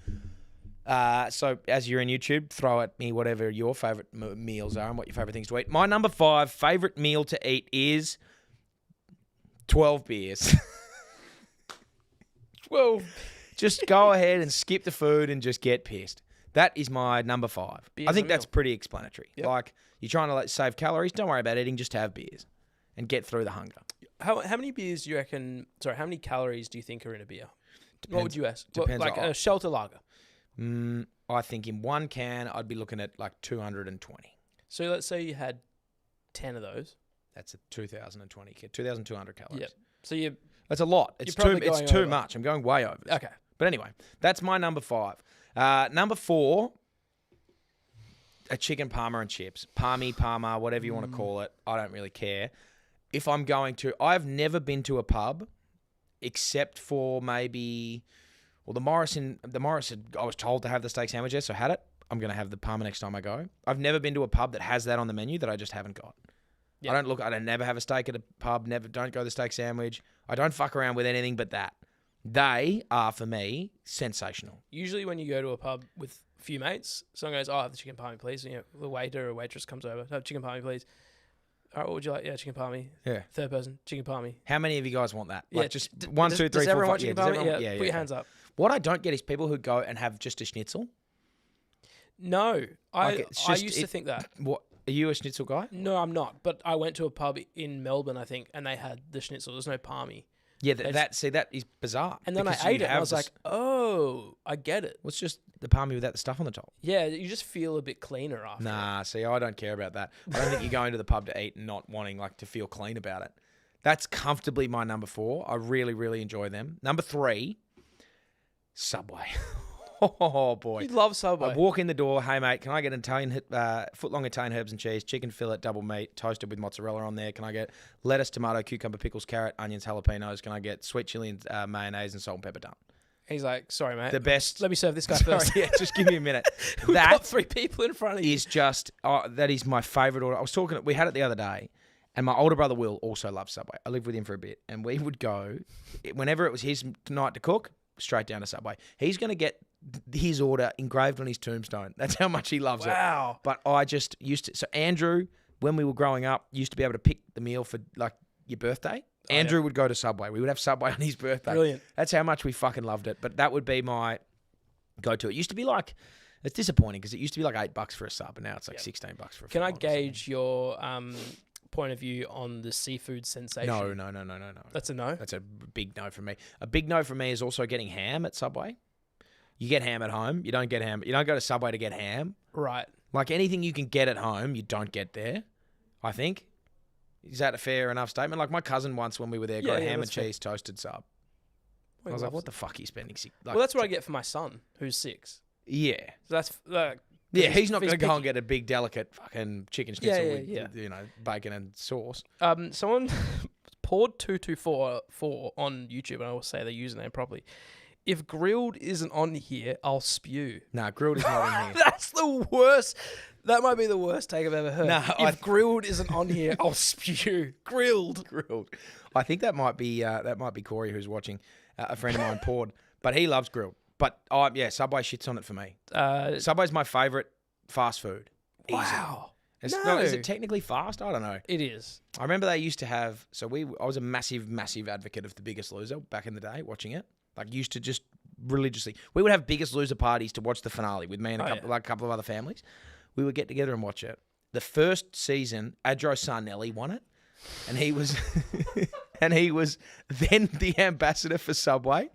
So as you're in YouTube, throw at me whatever your favourite meals are and what your favourite things to eat. My number 5 favourite meal to eat is 12 beers. 12. Just go ahead and skip the food and just get pissed. That is my number 5. Beer's I think a that's meal. pretty explanatory. Yep. Like, you're trying to save calories, don't worry about eating, just have beers and get through the hunger. How many beers do you reckon? Sorry, how many calories do you think are in a beer? What would you ask? Depends Like on- a shelter lager. I think in one can, I'd be looking at 220. So let's say you had 10 of those. That's a 2,020, 2,200 calories. Yep. So you. That's a lot. It's probably too going over. much. I'm going way over. Okay. But anyway, that's my number 5. Number 4, a chicken parma and chips. Parma, whatever you want to call it. I don't really care. If I'm going to, I've never been to a pub except for maybe, well, the Morrison, I was told to have the steak sandwiches, so I had it. I'm going to have the parma next time I go. I've never been to a pub that has that on the menu that I just haven't got. Yep. I don't never have a steak at a pub, don't go the steak sandwich. I don't fuck around with anything but that. They are, for me, sensational. Usually when you go to a pub with a few mates, someone goes, "Oh, have the chicken palmy, please." And, the waiter or waitress comes over, "Have chicken palmy, please." "All right, what would you like?" "Yeah, chicken palmy." Yeah. Third person, chicken palmy. How many of you guys want that? Yeah, Just 1, 2, 3, 4, 5. Does everyone want chicken does palmy? everyone- Yeah, put your hands up. What I don't get is people who go and have just a schnitzel. No, I it's used to think that. What, are you a schnitzel guy? No, I'm not. But I went to a pub in Melbourne, I think, and they had the schnitzel. There's no palmy. Yeah, that is bizarre. And then I because you ate it, and I have was this- like, "Oh, I get it." well, it's just the palmy without the stuff on the top. Yeah, you just feel a bit cleaner after. Nah, see, I don't care about that. I don't think you're going to the pub to eat and not wanting to feel clean about it. That's comfortably my number 4. I really, really enjoy them. Number 3, Subway. Oh boy, You love Subway. I walk in the door. Hey mate, can I get an Italian foot-long Italian herbs and cheese, chicken fillet, double meat, toasted with mozzarella on there? Can I get lettuce, tomato, cucumber, pickles, carrot, onions, jalapenos? Can I get sweet chili and mayonnaise and salt and pepper done? He's like, "Sorry, mate. The best. Let me serve this guy Sorry, first." yeah, just give me a minute. We've got That 3 people in front of you. is just that is my favourite order. We had it the other day, and my older brother Will also loves Subway. I lived with him for a bit, and we would go whenever it was his night to cook, straight down to Subway. He's going to get his order engraved on his tombstone. That's how much he loves it. Wow. But I just used to. So Andrew, when we were growing up, used to be able to pick the meal for your birthday. Andrew would go to Subway. We would have Subway on his birthday. Brilliant. That's how much we fucking loved it. But that would be my go-to. It used to be it's disappointing because it used to be $8 for a sub, and now it's $16 for a Can I full-on or gauge your point of view on the seafood sensation? something. No. That's a no? That's a big no from me. A big no from me is also getting ham at Subway. You get ham at home. You don't get ham. You don't go to Subway to get ham. Right. Like anything you can get at home, you don't get there, I think. Is that a fair enough statement? Like my cousin once when we were there got a ham and that's fair. cheese toasted sub. Well, I was like, loves what it. the fuck are you spending? Well, that's what I get for my son, who's 6. Yeah. So that's Yeah, he's not he's going to go and picky. get a big, delicate fucking chicken schnitzel Yeah. with bacon and sauce. Someone poured 2244 on YouTube, and I will say their username properly. If grilled isn't on here, I'll spew. Nah, grilled is not in here. That's the worst. That might be the worst take I've ever heard. No, if grilled isn't on here, I'll spew. Grilled. I think that might be Corey who's watching. A friend of mine poured, but he loves grilled. But Subway shits on it for me. Subway's my favourite fast food. Easy. Wow. Is No. Is it technically fast? I don't know. It is. I remember they used to have. So I was a massive, massive advocate of The Biggest Loser back in the day, watching it. Like, used to just religiously. We would have Biggest Loser parties to watch the finale with me and a couple of other families. We would get together and watch it. The first season, Adro Sarnelli won it, and he was then the ambassador for Subway,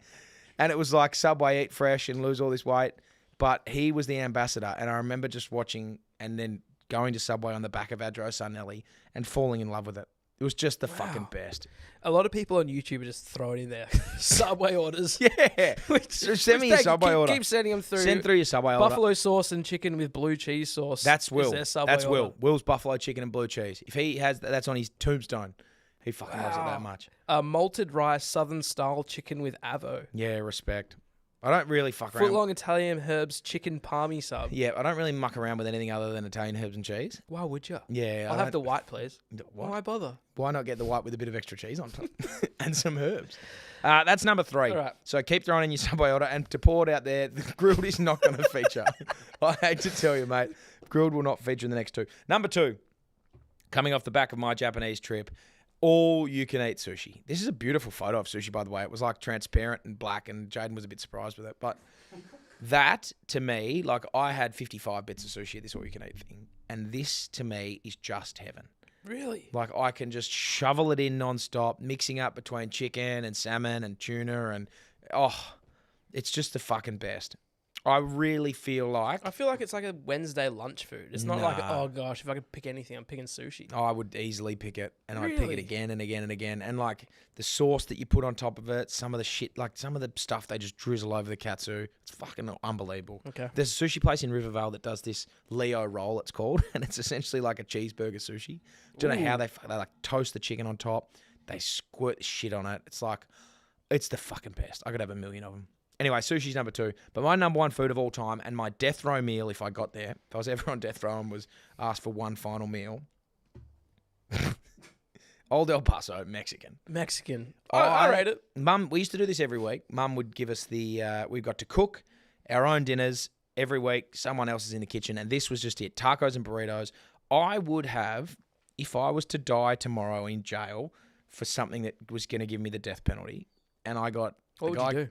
and it was like Subway eat fresh and lose all this weight, but he was the ambassador, and I remember just watching and then going to Subway on the back of Adro Sarnelli and falling in love with it. It was just the fucking best. A lot of people on YouTube are just throwing in their Subway orders. Yeah. Send me your Subway order. Keep sending them through. Send through your Subway order. Buffalo sauce and chicken with blue cheese sauce. That's Will. Is their Subway That's Will. order. Will's buffalo chicken and blue cheese. If he has that's on his tombstone. He fucking loves it that much. Malted rice, southern style chicken with avo. Yeah, respect. I don't really fuck around. Footlong Italian herbs chicken palmy sub. Yeah, I don't really muck around with anything other than Italian herbs and cheese. Why would you? Yeah, I'll have the white, please. What? Why bother? Why not get the white with a bit of extra cheese on top and some herbs? That's number 3. All right. So keep throwing in your Subway order, and to pour it out there, the grilled is not going to feature. I hate to tell you, mate. Grilled will not feature in the next 2. Number 2, coming off the back of my Japanese trip, all you can eat sushi. This is a beautiful photo of sushi, by the way. It was like transparent and black, and Jaiden was a bit surprised with it. But that, to me, like, I had 55 bits of sushi at this all you can eat thing, and this, to me, is just heaven. Really? Like, I can just shovel it in nonstop, mixing up between chicken and salmon and tuna, and it's just the fucking best. I really feel like it's like a Wednesday lunch food. It's not like, oh gosh, if I could pick anything, I'm picking sushi. I would easily pick it, and I'd pick Really? it again and again and again. And like the sauce that you put on top of it, some of the shit, like some of the stuff they just drizzle over the katsu, it's fucking unbelievable. Okay. There's a sushi place in Rivervale that does this Leo roll, it's called, and it's essentially like a cheeseburger sushi. Do you know how they like toast the chicken on top? They squirt shit on it. It's like, it's the fucking best. I could have a million of them. Anyway, sushi's number 2. But my number 1 food of all time, and my death row meal, if I got there, if I was ever on death row and was asked for one final meal, Old El Paso, Mexican. I rate it. Mum, we used to do this every week. Mum would give us we got to cook our own dinners every week. Someone else is in the kitchen, and this was just it. Tacos and burritos. I would have, if I was to die tomorrow in jail for something that was going to give me the death penalty, and I got... What would you do?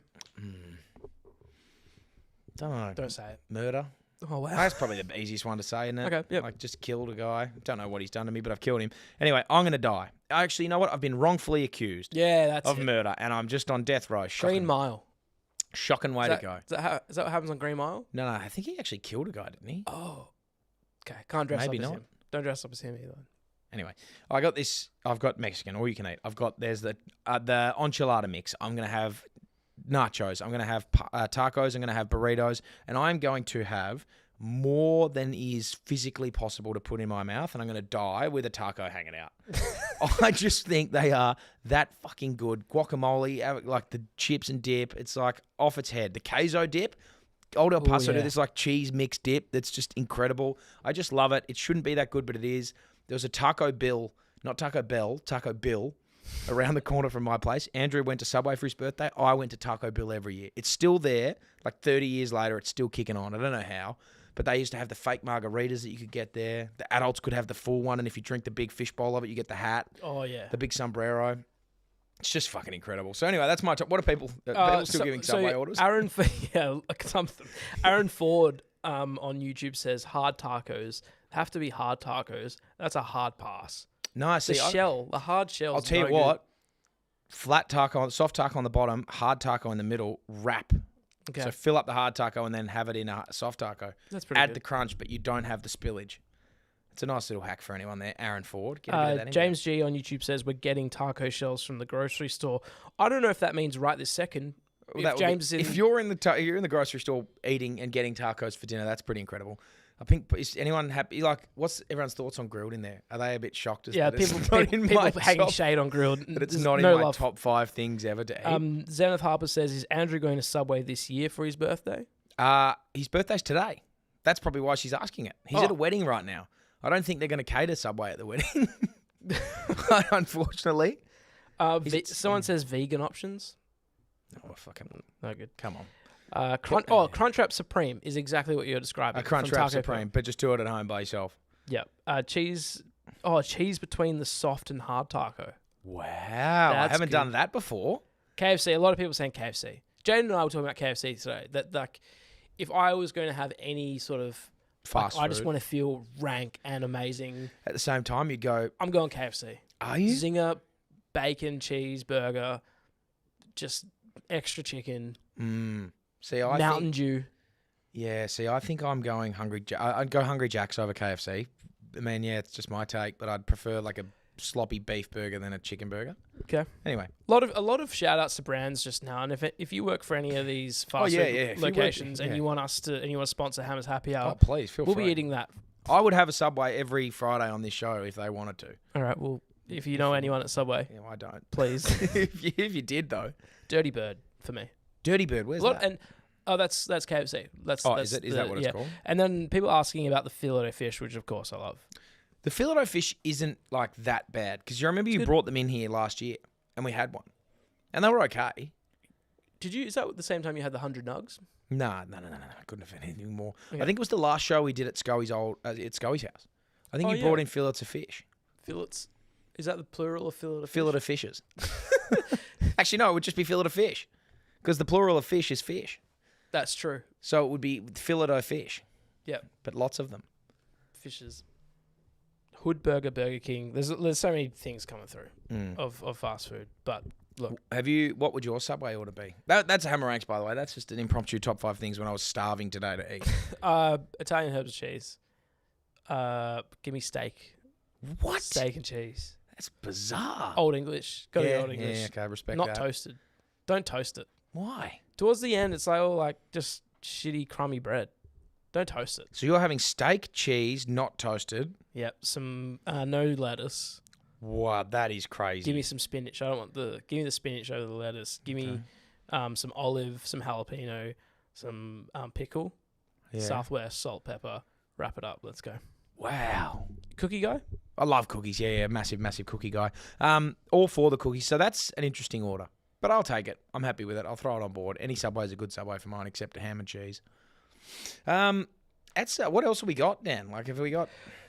Don't know. Don't say it. Murder. Oh, wow. That's probably the easiest one to say, isn't it? Okay, yep. Like, just killed a guy. Don't know what he's done to me, but I've killed him. Anyway, I'm going to die. Actually, you know what? I've been wrongfully accused Yeah, that's of it. murder, and I'm just on death row. Green Mile. Shocking way to go. Is that what happens on Green Mile? No, I think he actually killed a guy, didn't he? Oh. Okay, can't dress Maybe up as not. him. Don't dress up as him either. Anyway, I got this. I've got Mexican, all you can eat. There's the enchilada mix. I'm going to have nachos. I'm going to have tacos. I'm going to have burritos. And I'm going to have more than is physically possible to put in my mouth. And I'm going to die with a taco hanging out. I just think they are that fucking good. Guacamole, like the chips and dip. It's like off its head. The queso dip. Old El Paso do this like cheese mixed dip that's just incredible. I just love it. It shouldn't be that good, but it is. There was a Taco Bill, not Taco Bell, Taco Bill, around the corner from my place. Andrew went to Subway for his birthday. I went to Taco Bill every year. It's still there. Like 30 years later, it's still kicking on. I don't know how. But they used to have the fake margaritas that you could get there. The adults could have the full one, and if you drink the big fishbowl of it, you get the hat. Oh, yeah. The big sombrero. It's just fucking incredible. So anyway, that's my top. What are people? People still giving Subway orders? Aaron Ford on YouTube says hard tacos have to be hard tacos. That's a hard pass. No, see, the hard shell. I'll tell you what. Flat taco, soft taco on the bottom, hard taco in the middle, wrap. Okay. So fill up the hard taco and then have it in a soft taco. That's pretty Add good. the crunch, but you don't have the spillage. It's a nice little hack for anyone there. Aaron Ford. Get a bit of that in James G on YouTube says we're getting taco shells from the grocery store. I don't know if that means right this second. If you're in the grocery store eating and getting tacos for dinner, that's pretty incredible. I think, is anyone happy? Like, what's everyone's thoughts on grilled in there? Are they a bit shocked? People hanging shade on grilled. But it's not in my top 5 things ever to eat. Zenith Harper says, is Andrew going to Subway this year for his birthday? His birthday's today. That's probably why she's asking it. He's at a wedding right now. I don't think they're going to cater Subway at the wedding, unfortunately. Someone says vegan options. Oh, fucking no good. Come on. Crunchwrap Supreme is exactly what you're describing. A Crunchwrap Supreme, but just do it at home by yourself. Yep. Cheese. Oh, cheese between the soft and hard taco. Wow. I That's haven't good. done that before. KFC. A lot of people saying KFC. Jaden and I were talking about KFC today. That like, if I was going to have any sort of Fast I just food. want to feel rank and amazing. At the same time, you'd go, I'm going KFC. are you? Zinger, bacon, cheese, burger, just extra chicken, See, I Mountain think, Dew. Yeah, see, I think I'm going I'd go Hungry Jack's over KFC. I mean, yeah, it's just my take, but I'd prefer like a sloppy beef burger than a chicken burger. Okay. Anyway. A lot of shout outs to brands just now, and if you work for any of these fast food If you work- locations and you want us to sponsor Hammer's Happy Hour, please feel we'll free. be eating that. I would have a Subway every Friday on this show if they wanted to. All right. Well, if you know anyone at Subway, Yeah, I don't. please. if you did though, Dirty Bird for me. Dirty Bird, where's that? And that's KFC. That's Is that what it's called? And then people asking about the fillet fish, which of course I love. The filet fish isn't like that bad because you remember you brought them in here last year and we had one, and they were okay. Is that the same time you had the 100 nugs? No. I couldn't have had anything more. Okay. I think it was the last show we did at Scully's house. I think you brought in fillets of fish. Fillets. Is that the plural of fillet of fish? Fillet of fishes. Actually, no, it would just be fillet of fish because the plural of fish is fish. That's true. So it would be fillet of fish. Yeah. But lots of them. Fishes. Hood Burger, Burger King. There's so many things coming through of fast food. But look, what would your Subway order be? That's a Hammer Ranks, by the way. That's just an impromptu top 5 things when I was starving today to eat. Italian herbs and cheese. Give me steak. What? Steak and cheese. That's bizarre. Old English. Gotta be Old English. Yeah, okay, respect Not that. toasted. Don't toast it. Why? Towards the end, it's like all like just shitty, crummy bread. Don't toast it. So you're having steak, cheese, not toasted. Yep. Some no lettuce. Wow, that is crazy. Give me some spinach. I don't want give me the spinach over the lettuce. Give me some olive, some jalapeno, some pickle, Southwest salt, pepper. Wrap it up. Let's go. Wow. Cookie guy? I love cookies. Yeah, massive cookie guy. All for the cookies. So that's an interesting order. But I'll take it. I'm happy with it. I'll throw it on board. Any Subway's a good Subway for mine, except a ham and cheese. That's what else have we got, Dan? Like,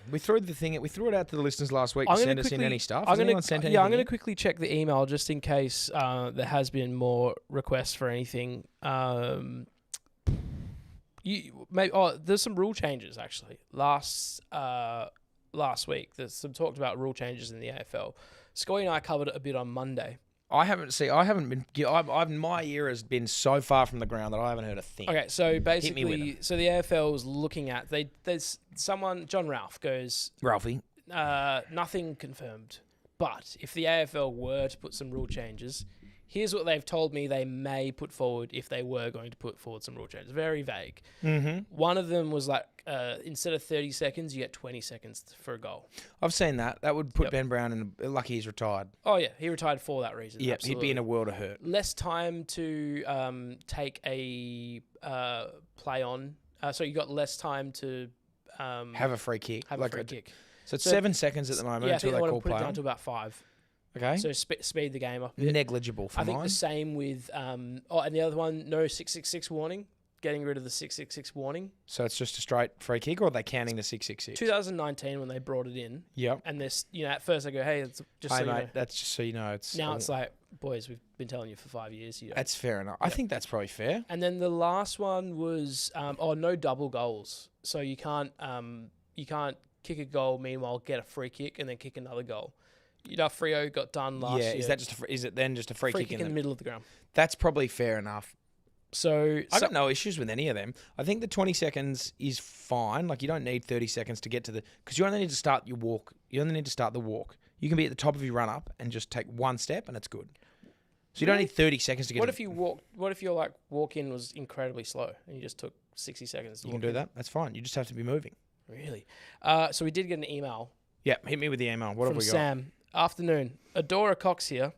we threw it out to the listeners last week to send us in any stuff. Has anyone sent anything I'm going to in? quickly check the email just in case there has been more requests for anything. There's some rule changes actually. Last week, there's some talked about rule changes in the AFL. Scotty and I covered it a bit on Monday. I haven't been. My ear has been so far from the ground that I haven't heard a thing. Okay, so Hit me with basically, it. so the AFL was looking at there's someone, John Ralph goes, Ralphie. nothing confirmed, but if the AFL were to put some rule changes, here's what they've told me they may put forward if they were going to put forward some rule changes. Very vague. Mm-hmm. One of them was like, instead of 30 seconds, you get 20 seconds for a goal. I've seen that. That would put Ben Brown in. Lucky he's retired. Oh yeah, he retired for that reason. Yeah, absolutely. he'd be in a world of hurt. Less time to take a play on. So you got less time to Have a free kick. have a free kick. So it's 7 seconds at the moment Yeah, I until think they they want call to put it play down on. to about 5. Okay. So speed the game up a bit. Negligible for I think mine. the same with and the other one, no 666 warning. Getting rid of the 666 warning. So it's just a straight free kick, or are they counting the 666? 2019 when they brought it in. Yep. And this, at first I go, hey, it's just Hey so you mate, know. that's just so you know. Now it's like, boys, we've been telling you for 5 years. That's fair enough. I think that's probably fair. And then the last one was no double goals. So you can't kick a goal, meanwhile get a free kick and then kick another goal. Freo got done last year. Is that is it then just a free kick in the middle of the ground? That's probably fair enough. So I got no issues with any of them. I think the 20 seconds is fine. Like, you don't need 30 seconds to get to because you only need to start your walk. You only need to start the walk. You can be at the top of your run up and just take one step and it's good. So you don't need 30 seconds to get. What if your walk in was incredibly slow and you just took 60 seconds? You can do that. That's fine. You just have to be moving. Really? So we did get an email. Yeah, hit me with the email. What have we got? Sam. Afternoon. Adora Cox here.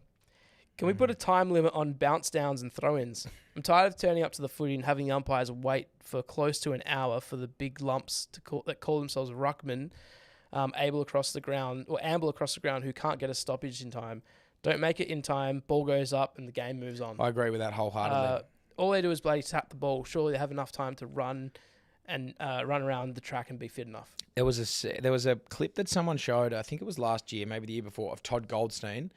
Can we put a time limit on bounce downs and throw-ins? I'm tired of turning up to the footy and having the umpires wait for close to an hour for the big lumps that call themselves ruckman, amble across the ground who can't get a stoppage in time. Don't make it in time, ball goes up and the game moves on. I agree with that wholeheartedly. All they do is bloody tap the ball. Surely they have enough time to run and run around the track and be fit enough. There was a clip that someone showed, I think it was last year, maybe the year before, of Todd Goldstein.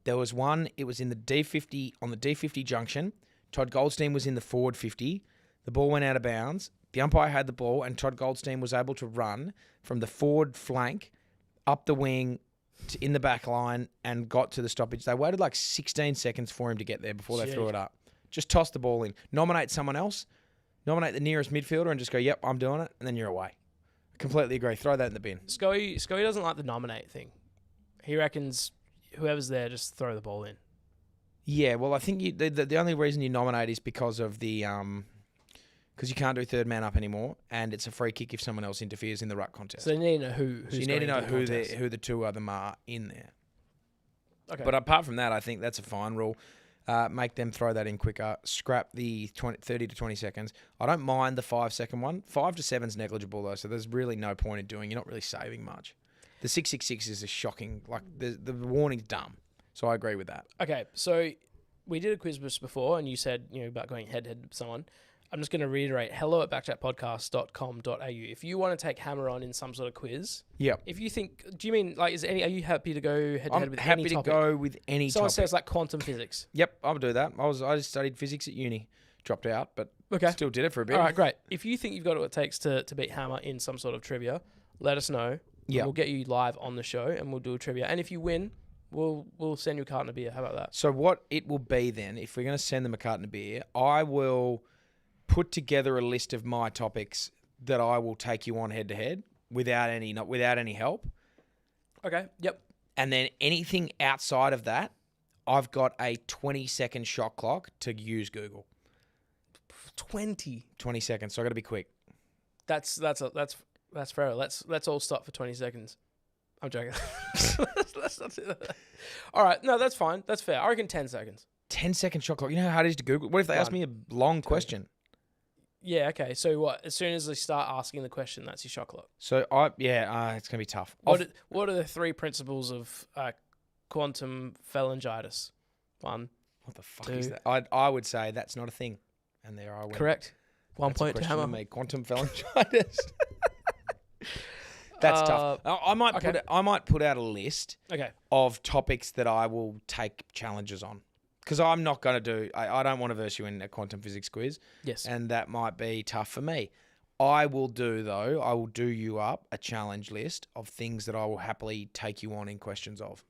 There was one, it was in the D50, on the D50 junction. Todd Goldstein was in the forward 50. The ball went out of bounds. The umpire had the ball, and Todd Goldstein was able to run from the forward flank up the wing in the back line and got to the stoppage. They waited like 16 seconds for him to get there before they threw it up. Just toss the ball in. Nominate someone else. Nominate the nearest midfielder and just go, yep, I'm doing it, and then you're away. Completely agree. Throw that in the bin. Scully doesn't like the nominate thing. He reckons whoever's there, just throw the ball in. Yeah, well, I think the only reason you nominate is because of the because you can't do third man up anymore, and it's a free kick if someone else interferes in the ruck contest. So you need to know who's so you need to know who the two of them are in there. Okay. But apart from that, I think that's a fine rule. Make them throw that in quicker. Scrap the 30 to 20 seconds. I don't mind the 5 second one. 5 to 7 is negligible though, so there's really no point in doing. You're not really saving much. The 666 is a shocking. Like the warning's dumb. So I agree with that. Okay, so we did a quiz before, and you said about going head to head with someone. I'm just going to reiterate, hello@backchatpodcast.com.au. If you want to take Hammer on in some sort of quiz, if you think, do you mean are you happy to go head to head with any topic? I'm happy to go with any Someone topic. says like quantum physics. Yep, I'll do that. I just studied physics at uni, dropped out, but still did it for a bit. All right, great. If you think you've got what it takes to beat Hammer in some sort of trivia, let us know. Yeah, we'll get you live on the show, and we'll do a trivia. And if you win, we'll send you a carton of beer. How about that? So what it will be then, if we're going to send them a carton of beer, I will put together a list of my topics that I will take you on head to head without any help. Okay. Yep. And then anything outside of that, I've got a 20-second shot clock to use Google. 20 seconds. So I got to be quick. That's fair. Let's all stop for 20 seconds. I'm joking. Let's not do that. All right. No, that's fine. That's fair. I reckon 10 seconds. 10-second shot clock. You know how hard it is to Google? What if they ask me a long question? Yeah, okay. So what? As soon as they start asking the question, that's your shot clock. So it's going to be tough. What are the 3 principles of quantum phalangitis? 1. What the fuck is that? I would say that's not a thing. And there I went. Correct. 1 point to Hammer. Me. Quantum phalangitis. That's tough. I might put out a list of topics that I will take challenges on. Because I'm not going to do... I don't want to verse you in a quantum physics quiz. Yes. And that might be tough for me. I will do you up a challenge list of things that I will happily take you on in questions of.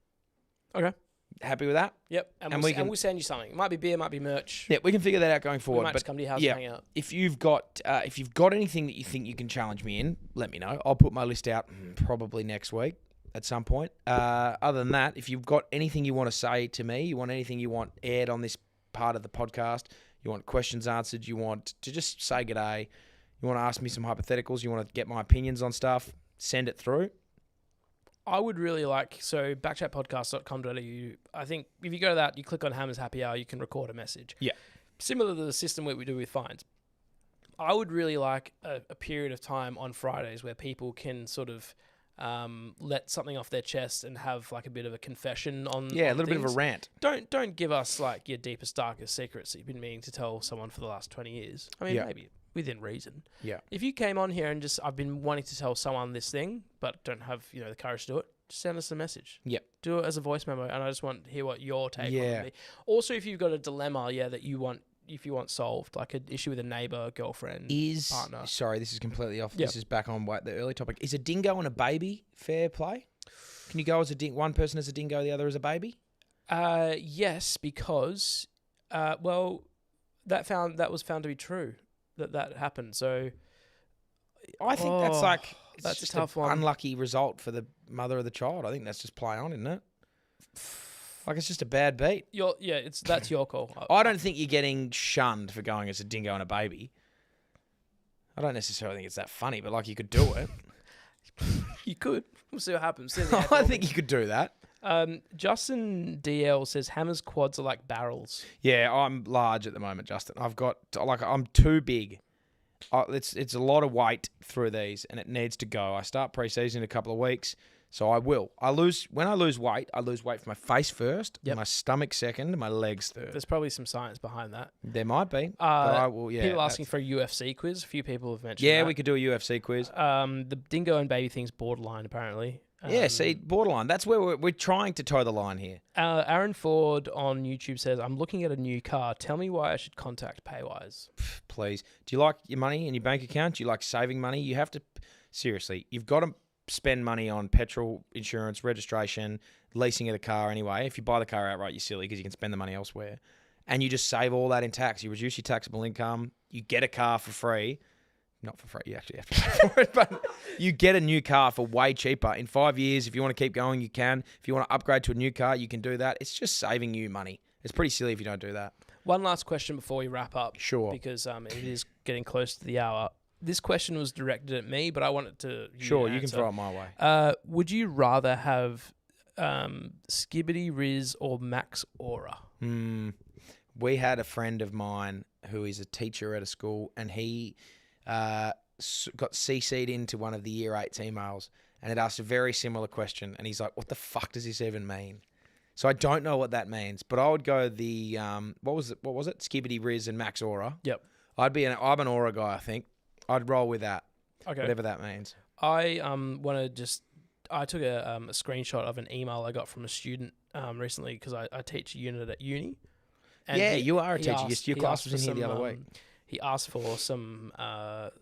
Okay. Happy with that? Yep. And we'll send you something. It might be beer, might be merch. Yeah, we can figure that out going forward. We might just come to your house and hang out. If you've got anything that you think you can challenge me in, let me know. I'll put my list out probably next week at some point. Other than that, if you've got anything you want to say to me, you want anything you want aired on this part of the podcast, you want questions answered, you want to just say g'day, you want to ask me some hypotheticals, you want to get my opinions on stuff, send it through. I would really so backchatpodcast.com.au, I think if you go to that, you click on Hammer's Happy Hour, you can record a message. Yeah. Similar to the system we do with fines. I would really like a period of time on Fridays where people can sort of let something off their chest and have like a bit of a confession on a little bit of a rant. Don't give us like your deepest, darkest secrets that you've been meaning to tell someone for the last 20 years. I mean, maybe within reason. Yeah. If you came on here and just, I've been wanting to tell someone this thing, but don't have, the courage to do it, just send us a message. Yep. Do it as a voice memo, and I just want to hear what your take on it be. Also, if you've got a dilemma, that you want solved, like an issue with a neighbour, girlfriend, partner. Sorry, this is completely off. Yep. This is back on the early topic. Is a dingo and a baby fair play? Can you go as one person as a dingo, the other as a baby? Yes, because that was found to be true that happened. So I think that's just a tough one. Unlucky result for the mother of the child. I think that's just play on, isn't it? Like it's just a bad beat. That's your call. I don't think you're getting shunned for going as a dingo and a baby. I don't necessarily think it's that funny, but like you could do it. You could. We'll see what happens. I think you could do that. Justin DL says Hammer's quads are like barrels. Yeah, I'm large at the moment, Justin. I'm too big. It's a lot of weight through these, and it needs to go. I start pre-season in a couple of weeks. So I will. When I lose weight, I lose weight from my face first, my stomach second, and my legs third. There's probably some science behind that. There might be. But I will, yeah. People asking for a UFC quiz. A few people have mentioned Yeah, that. we could do a UFC quiz. The dingo and baby thing's borderline, apparently. Yeah, see, borderline. That's where we're trying to toe the line here. Aaron Ford on YouTube says, I'm looking at a new car. Tell me why I should contact Paywise. Please. Do you like your money in your bank account? Do you like saving money? You have to, seriously, you've got to spend money on petrol, insurance, registration, leasing of the car anyway. If you buy the car outright, you're silly because you can spend the money elsewhere. And you just save all that in tax. You reduce your taxable income. You get a car for free. Not for free, you actually have to pay for it, but you get a new car for way cheaper. In 5 years, if you want to keep going, you can. If you want to upgrade to a new car, you can do that. It's just saving you money. It's pretty silly if you don't do that. One last question before we wrap up. Sure. Because it is getting close to the hour. This question was directed at me, but I wanted to... Sure, you can throw it my way. Would you rather have Skibbity Riz or Max Aura? We had a friend of mine who is a teacher at a school, and he... got CC'd into one of the Year 8's emails, and it asked a very similar question, and he's like, what the fuck does this even mean? So I don't know what that means, but I would go the, what was it? Skibbity Riz and Max Aura. Yep. I'm an Aura guy, I think. I'd roll with that. Okay. Whatever that means. I I took a screenshot of an email I got from a student recently because I teach a unit at uni. And you are a teacher. Your class was in here the other week. He asked for some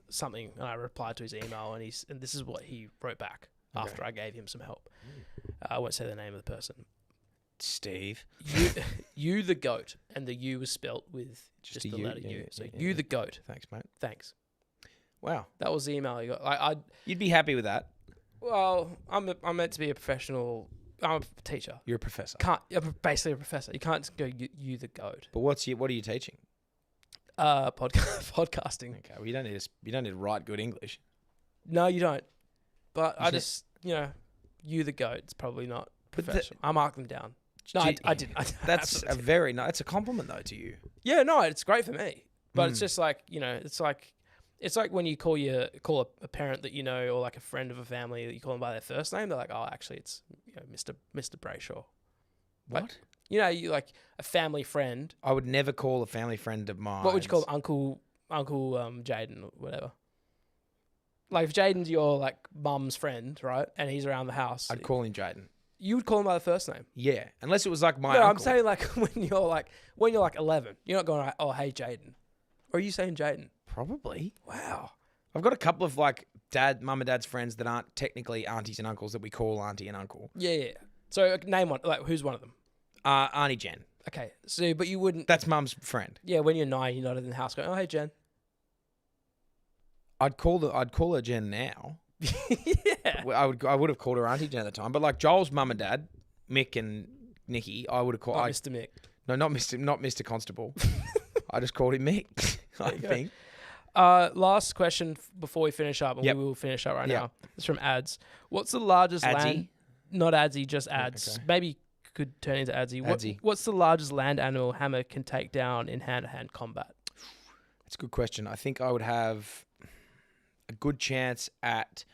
something, and I replied to his email, and this is what he wrote back after I gave him some help. I won't say the name of the person. Steve. You the goat, and the U was spelt with just the letter U. So you the goat. Thanks, mate. Thanks. Wow, that was the email you got. You'd be happy with that. Well, I'm meant to be a professional. I'm a teacher. You're a professor. I'm basically a professor. You can't just go you the goat. But what are you teaching? Podcasting. Okay, well, you don't need to write good English. No, you don't. But I just, you the goat. It's probably not professional. I mark them down. No, I didn't. That's that's a compliment though to you. Yeah, no, it's great for me. But it's just like, it's like when you call a parent that you know, or like a friend of a family that you call them by their first name. They're like, oh, actually, it's Mr. Brayshaw. What? Like, you like a family friend. I would never call a family friend of mine. What would you call Uncle Jaiden or whatever? Like if Jaiden's your like mum's friend, right, and he's around the house, I'd call him Jaiden. You would call him by the first name. Yeah, unless it was like my. No, uncle. I'm saying like when you're like 11, you're not going like, oh hey Jaiden, or are you saying Jaiden? Probably. Wow. I've got a couple of like mum and dad's friends that aren't technically aunties and uncles that we call auntie and uncle. Yeah. So name one. Like who's one of them? Auntie Jen. Okay. So, but you wouldn't. That's mum's friend. Yeah. When you're 9, you're not in the house going, oh hey Jen. I'd call her Jen now. Yeah. I would have called her Auntie Jen at the time, but like Joel's mum and dad, Mick and Nikki, I would have called Mr. Mick. No, not Mr. Constable. I just called him Mick. I think. Last question before we finish up, and we will finish up right now. It's from Ads. What's the largest land? Not Adsy, just Ads. Okay. Maybe could turn into Adsy. What's the largest land animal Hammer can take down in hand-to-hand combat? That's a good question. I think I would have a good chance at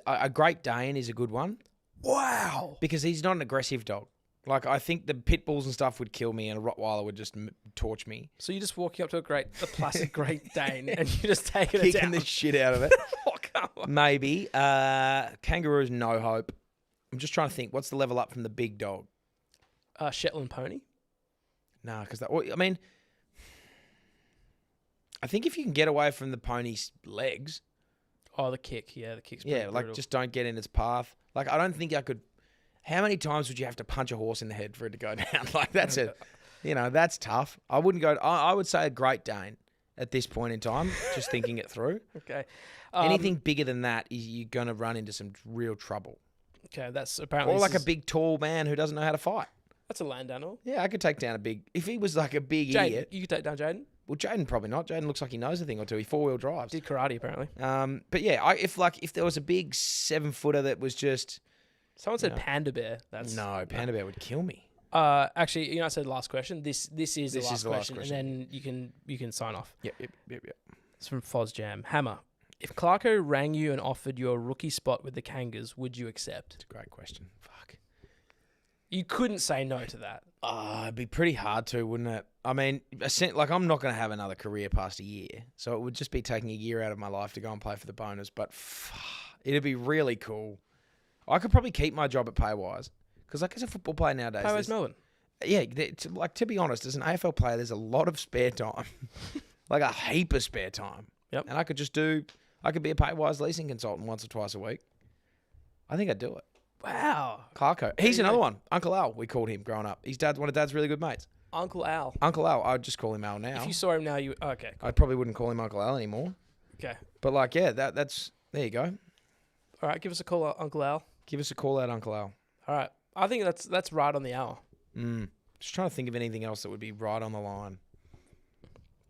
a Great Dane is a good one. Wow. Because he's not an aggressive dog. Like, I think the pit bulls and stuff would kill me and a Rottweiler would just torch me. So you're just walking up to a plastic Great Dane and you just taking it down. Kicking the shit out of it. Oh, come on. Maybe. Kangaroo's no hope. I'm just trying to think. What's the level up from the big dog? Shetland pony? No, because I think if you can get away from the pony's legs. Oh, the kick. Yeah, the kick's pretty brutal. Like just don't get in its path. Like, I don't think I could. How many times would you have to punch a horse in the head for it to go down? Like, that's that's tough. I wouldn't go. I would say a Great Dane at this point in time, just thinking it through. Okay. Anything bigger than that, you're going to run into some real trouble. Okay, that's apparently. Or like a big, tall man who doesn't know how to fight. That's a land animal. Yeah, I could take down a big. If he was like a big Jaiden, idiot. You could take down Jaiden? Well, Jaiden probably not. Jaiden looks like he knows a thing or two. He 4-wheel drives. Did karate, apparently. But yeah, if there was a big 7-footer that was just. Someone said panda bear. Panda bear would kill me. Actually, I said last question. This is the last question, and then you can sign off. Yep. It's from Foz Jam. Hammer. If Clarko rang you and offered you a rookie spot with the Kangas, would you accept? It's a great question. Fuck. You couldn't say no to that. It'd be pretty hard to, wouldn't it? I mean, like I'm not going to have another career past a year, so it would just be taking a year out of my life to go and play for the bonus. But it'd be really cool. I could probably keep my job at Paywise because, like, as a football player nowadays, Paywise Melbourne. Yeah, like to be honest, as an AFL player, there's a lot of spare time, like a heap of spare time. Yep. And I could be a Paywise leasing consultant once or twice a week. I think I'd do it. Wow. Clarko. He's another one. Uncle Al, we called him growing up. He's one of Dad's really good mates. Uncle Al. Uncle Al. I'd just call him Al now. If you saw him now, you... Okay. I probably wouldn't call him Uncle Al anymore. Okay. But, like, yeah, that's... There you go. All right, give us a call out, Uncle Al. Give us a call out, Uncle Al. All right. I think that's right on the hour. Just trying to think of anything else that would be right on the line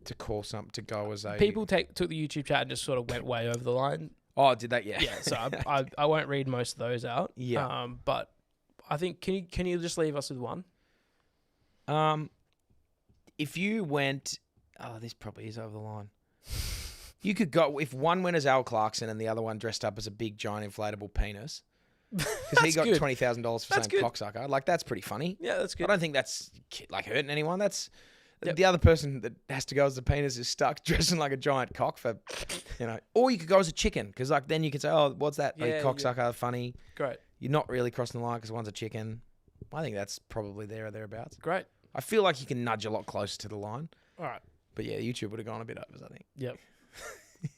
to call something, to go as a... People took the YouTube chat and just sort of went way over the line. Oh, did that? Yeah. Yeah, so I won't read most of those out. Yeah. But I think, can you just leave us with one? If you went... Oh, this probably is over the line. You could go... If one went as Al Clarkson and the other one dressed up as a big, giant, inflatable penis... Because he got $20,000 for saying cocksucker. Like, that's pretty funny. Yeah, that's good. I don't think that's, like, hurting anyone. That's... Yep. The other person that has to go as the penis is stuck dressing like a giant cock for, Or you could go as a chicken because, like, then you could say, oh, what's that? Yeah, cocksucker, funny. Great. You're not really crossing the line because one's a chicken. I think that's probably there or thereabouts. Great. I feel like you can nudge a lot closer to the line. All right. But, yeah, YouTube would have gone a bit over, I think. Yep.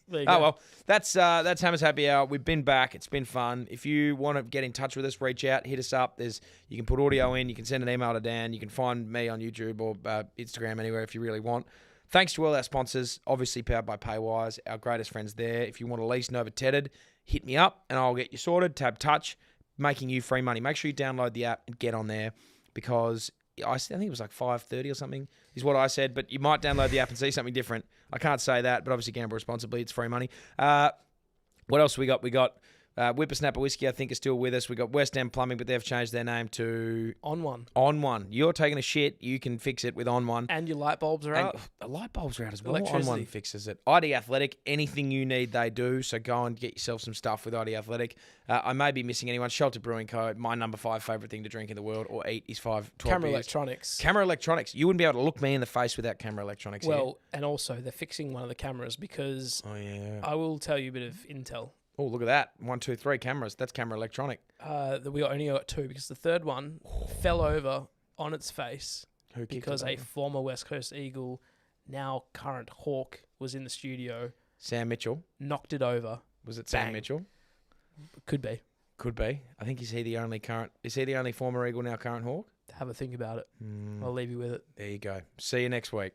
There you go. Well, that's Hammer's Happy Hour. We've been back. It's been fun. If you want to get in touch with us, reach out, hit us up. You can put audio in. You can send an email to Dan. You can find me on YouTube or Instagram, anywhere if you really want. Thanks to all our sponsors, obviously powered by Paywise, our greatest friends there. If you want to lease Nova Tethered, hit me up and I'll get you sorted. TABtouch, making you free money. Make sure you download the app and get on there because I think it was like $5.30 or something is what I said, but you might download the app and see something different. I can't say that, but obviously gamble responsibly. It's free money. What else we got? We got Whippersnapper Whisky, I think, is still with us. We got West End Plumbing, but they've changed their name to... On One. On One. You're taking a shit, you can fix it with On One. And your light bulbs are out. The light bulbs are out as well. On One fixes it. ID Athletic, anything you need, they do. So go and get yourself some stuff with ID Athletic. I may be missing anyone. Shelter Brewing Co., my number 5 favourite thing to drink in the world or eat is 12 Camera beers. Electronics. Camera Electronics. You wouldn't be able to look me in the face without Camera Electronics here. And also they're fixing one of the cameras because... Oh, yeah. I will tell you a bit of intel. Oh, look at that. 1, 2, 3 cameras. That's Camera Electronic. We only got 2 because the third one fell over on its face because a former West Coast Eagle, now current Hawk, was in the studio. Sam Mitchell. Knocked it over. Was it Sam Mitchell? Could be. Could be. I think is he the only former Eagle, now current Hawk? Have a think about it. I'll leave you with it. There you go. See you next week.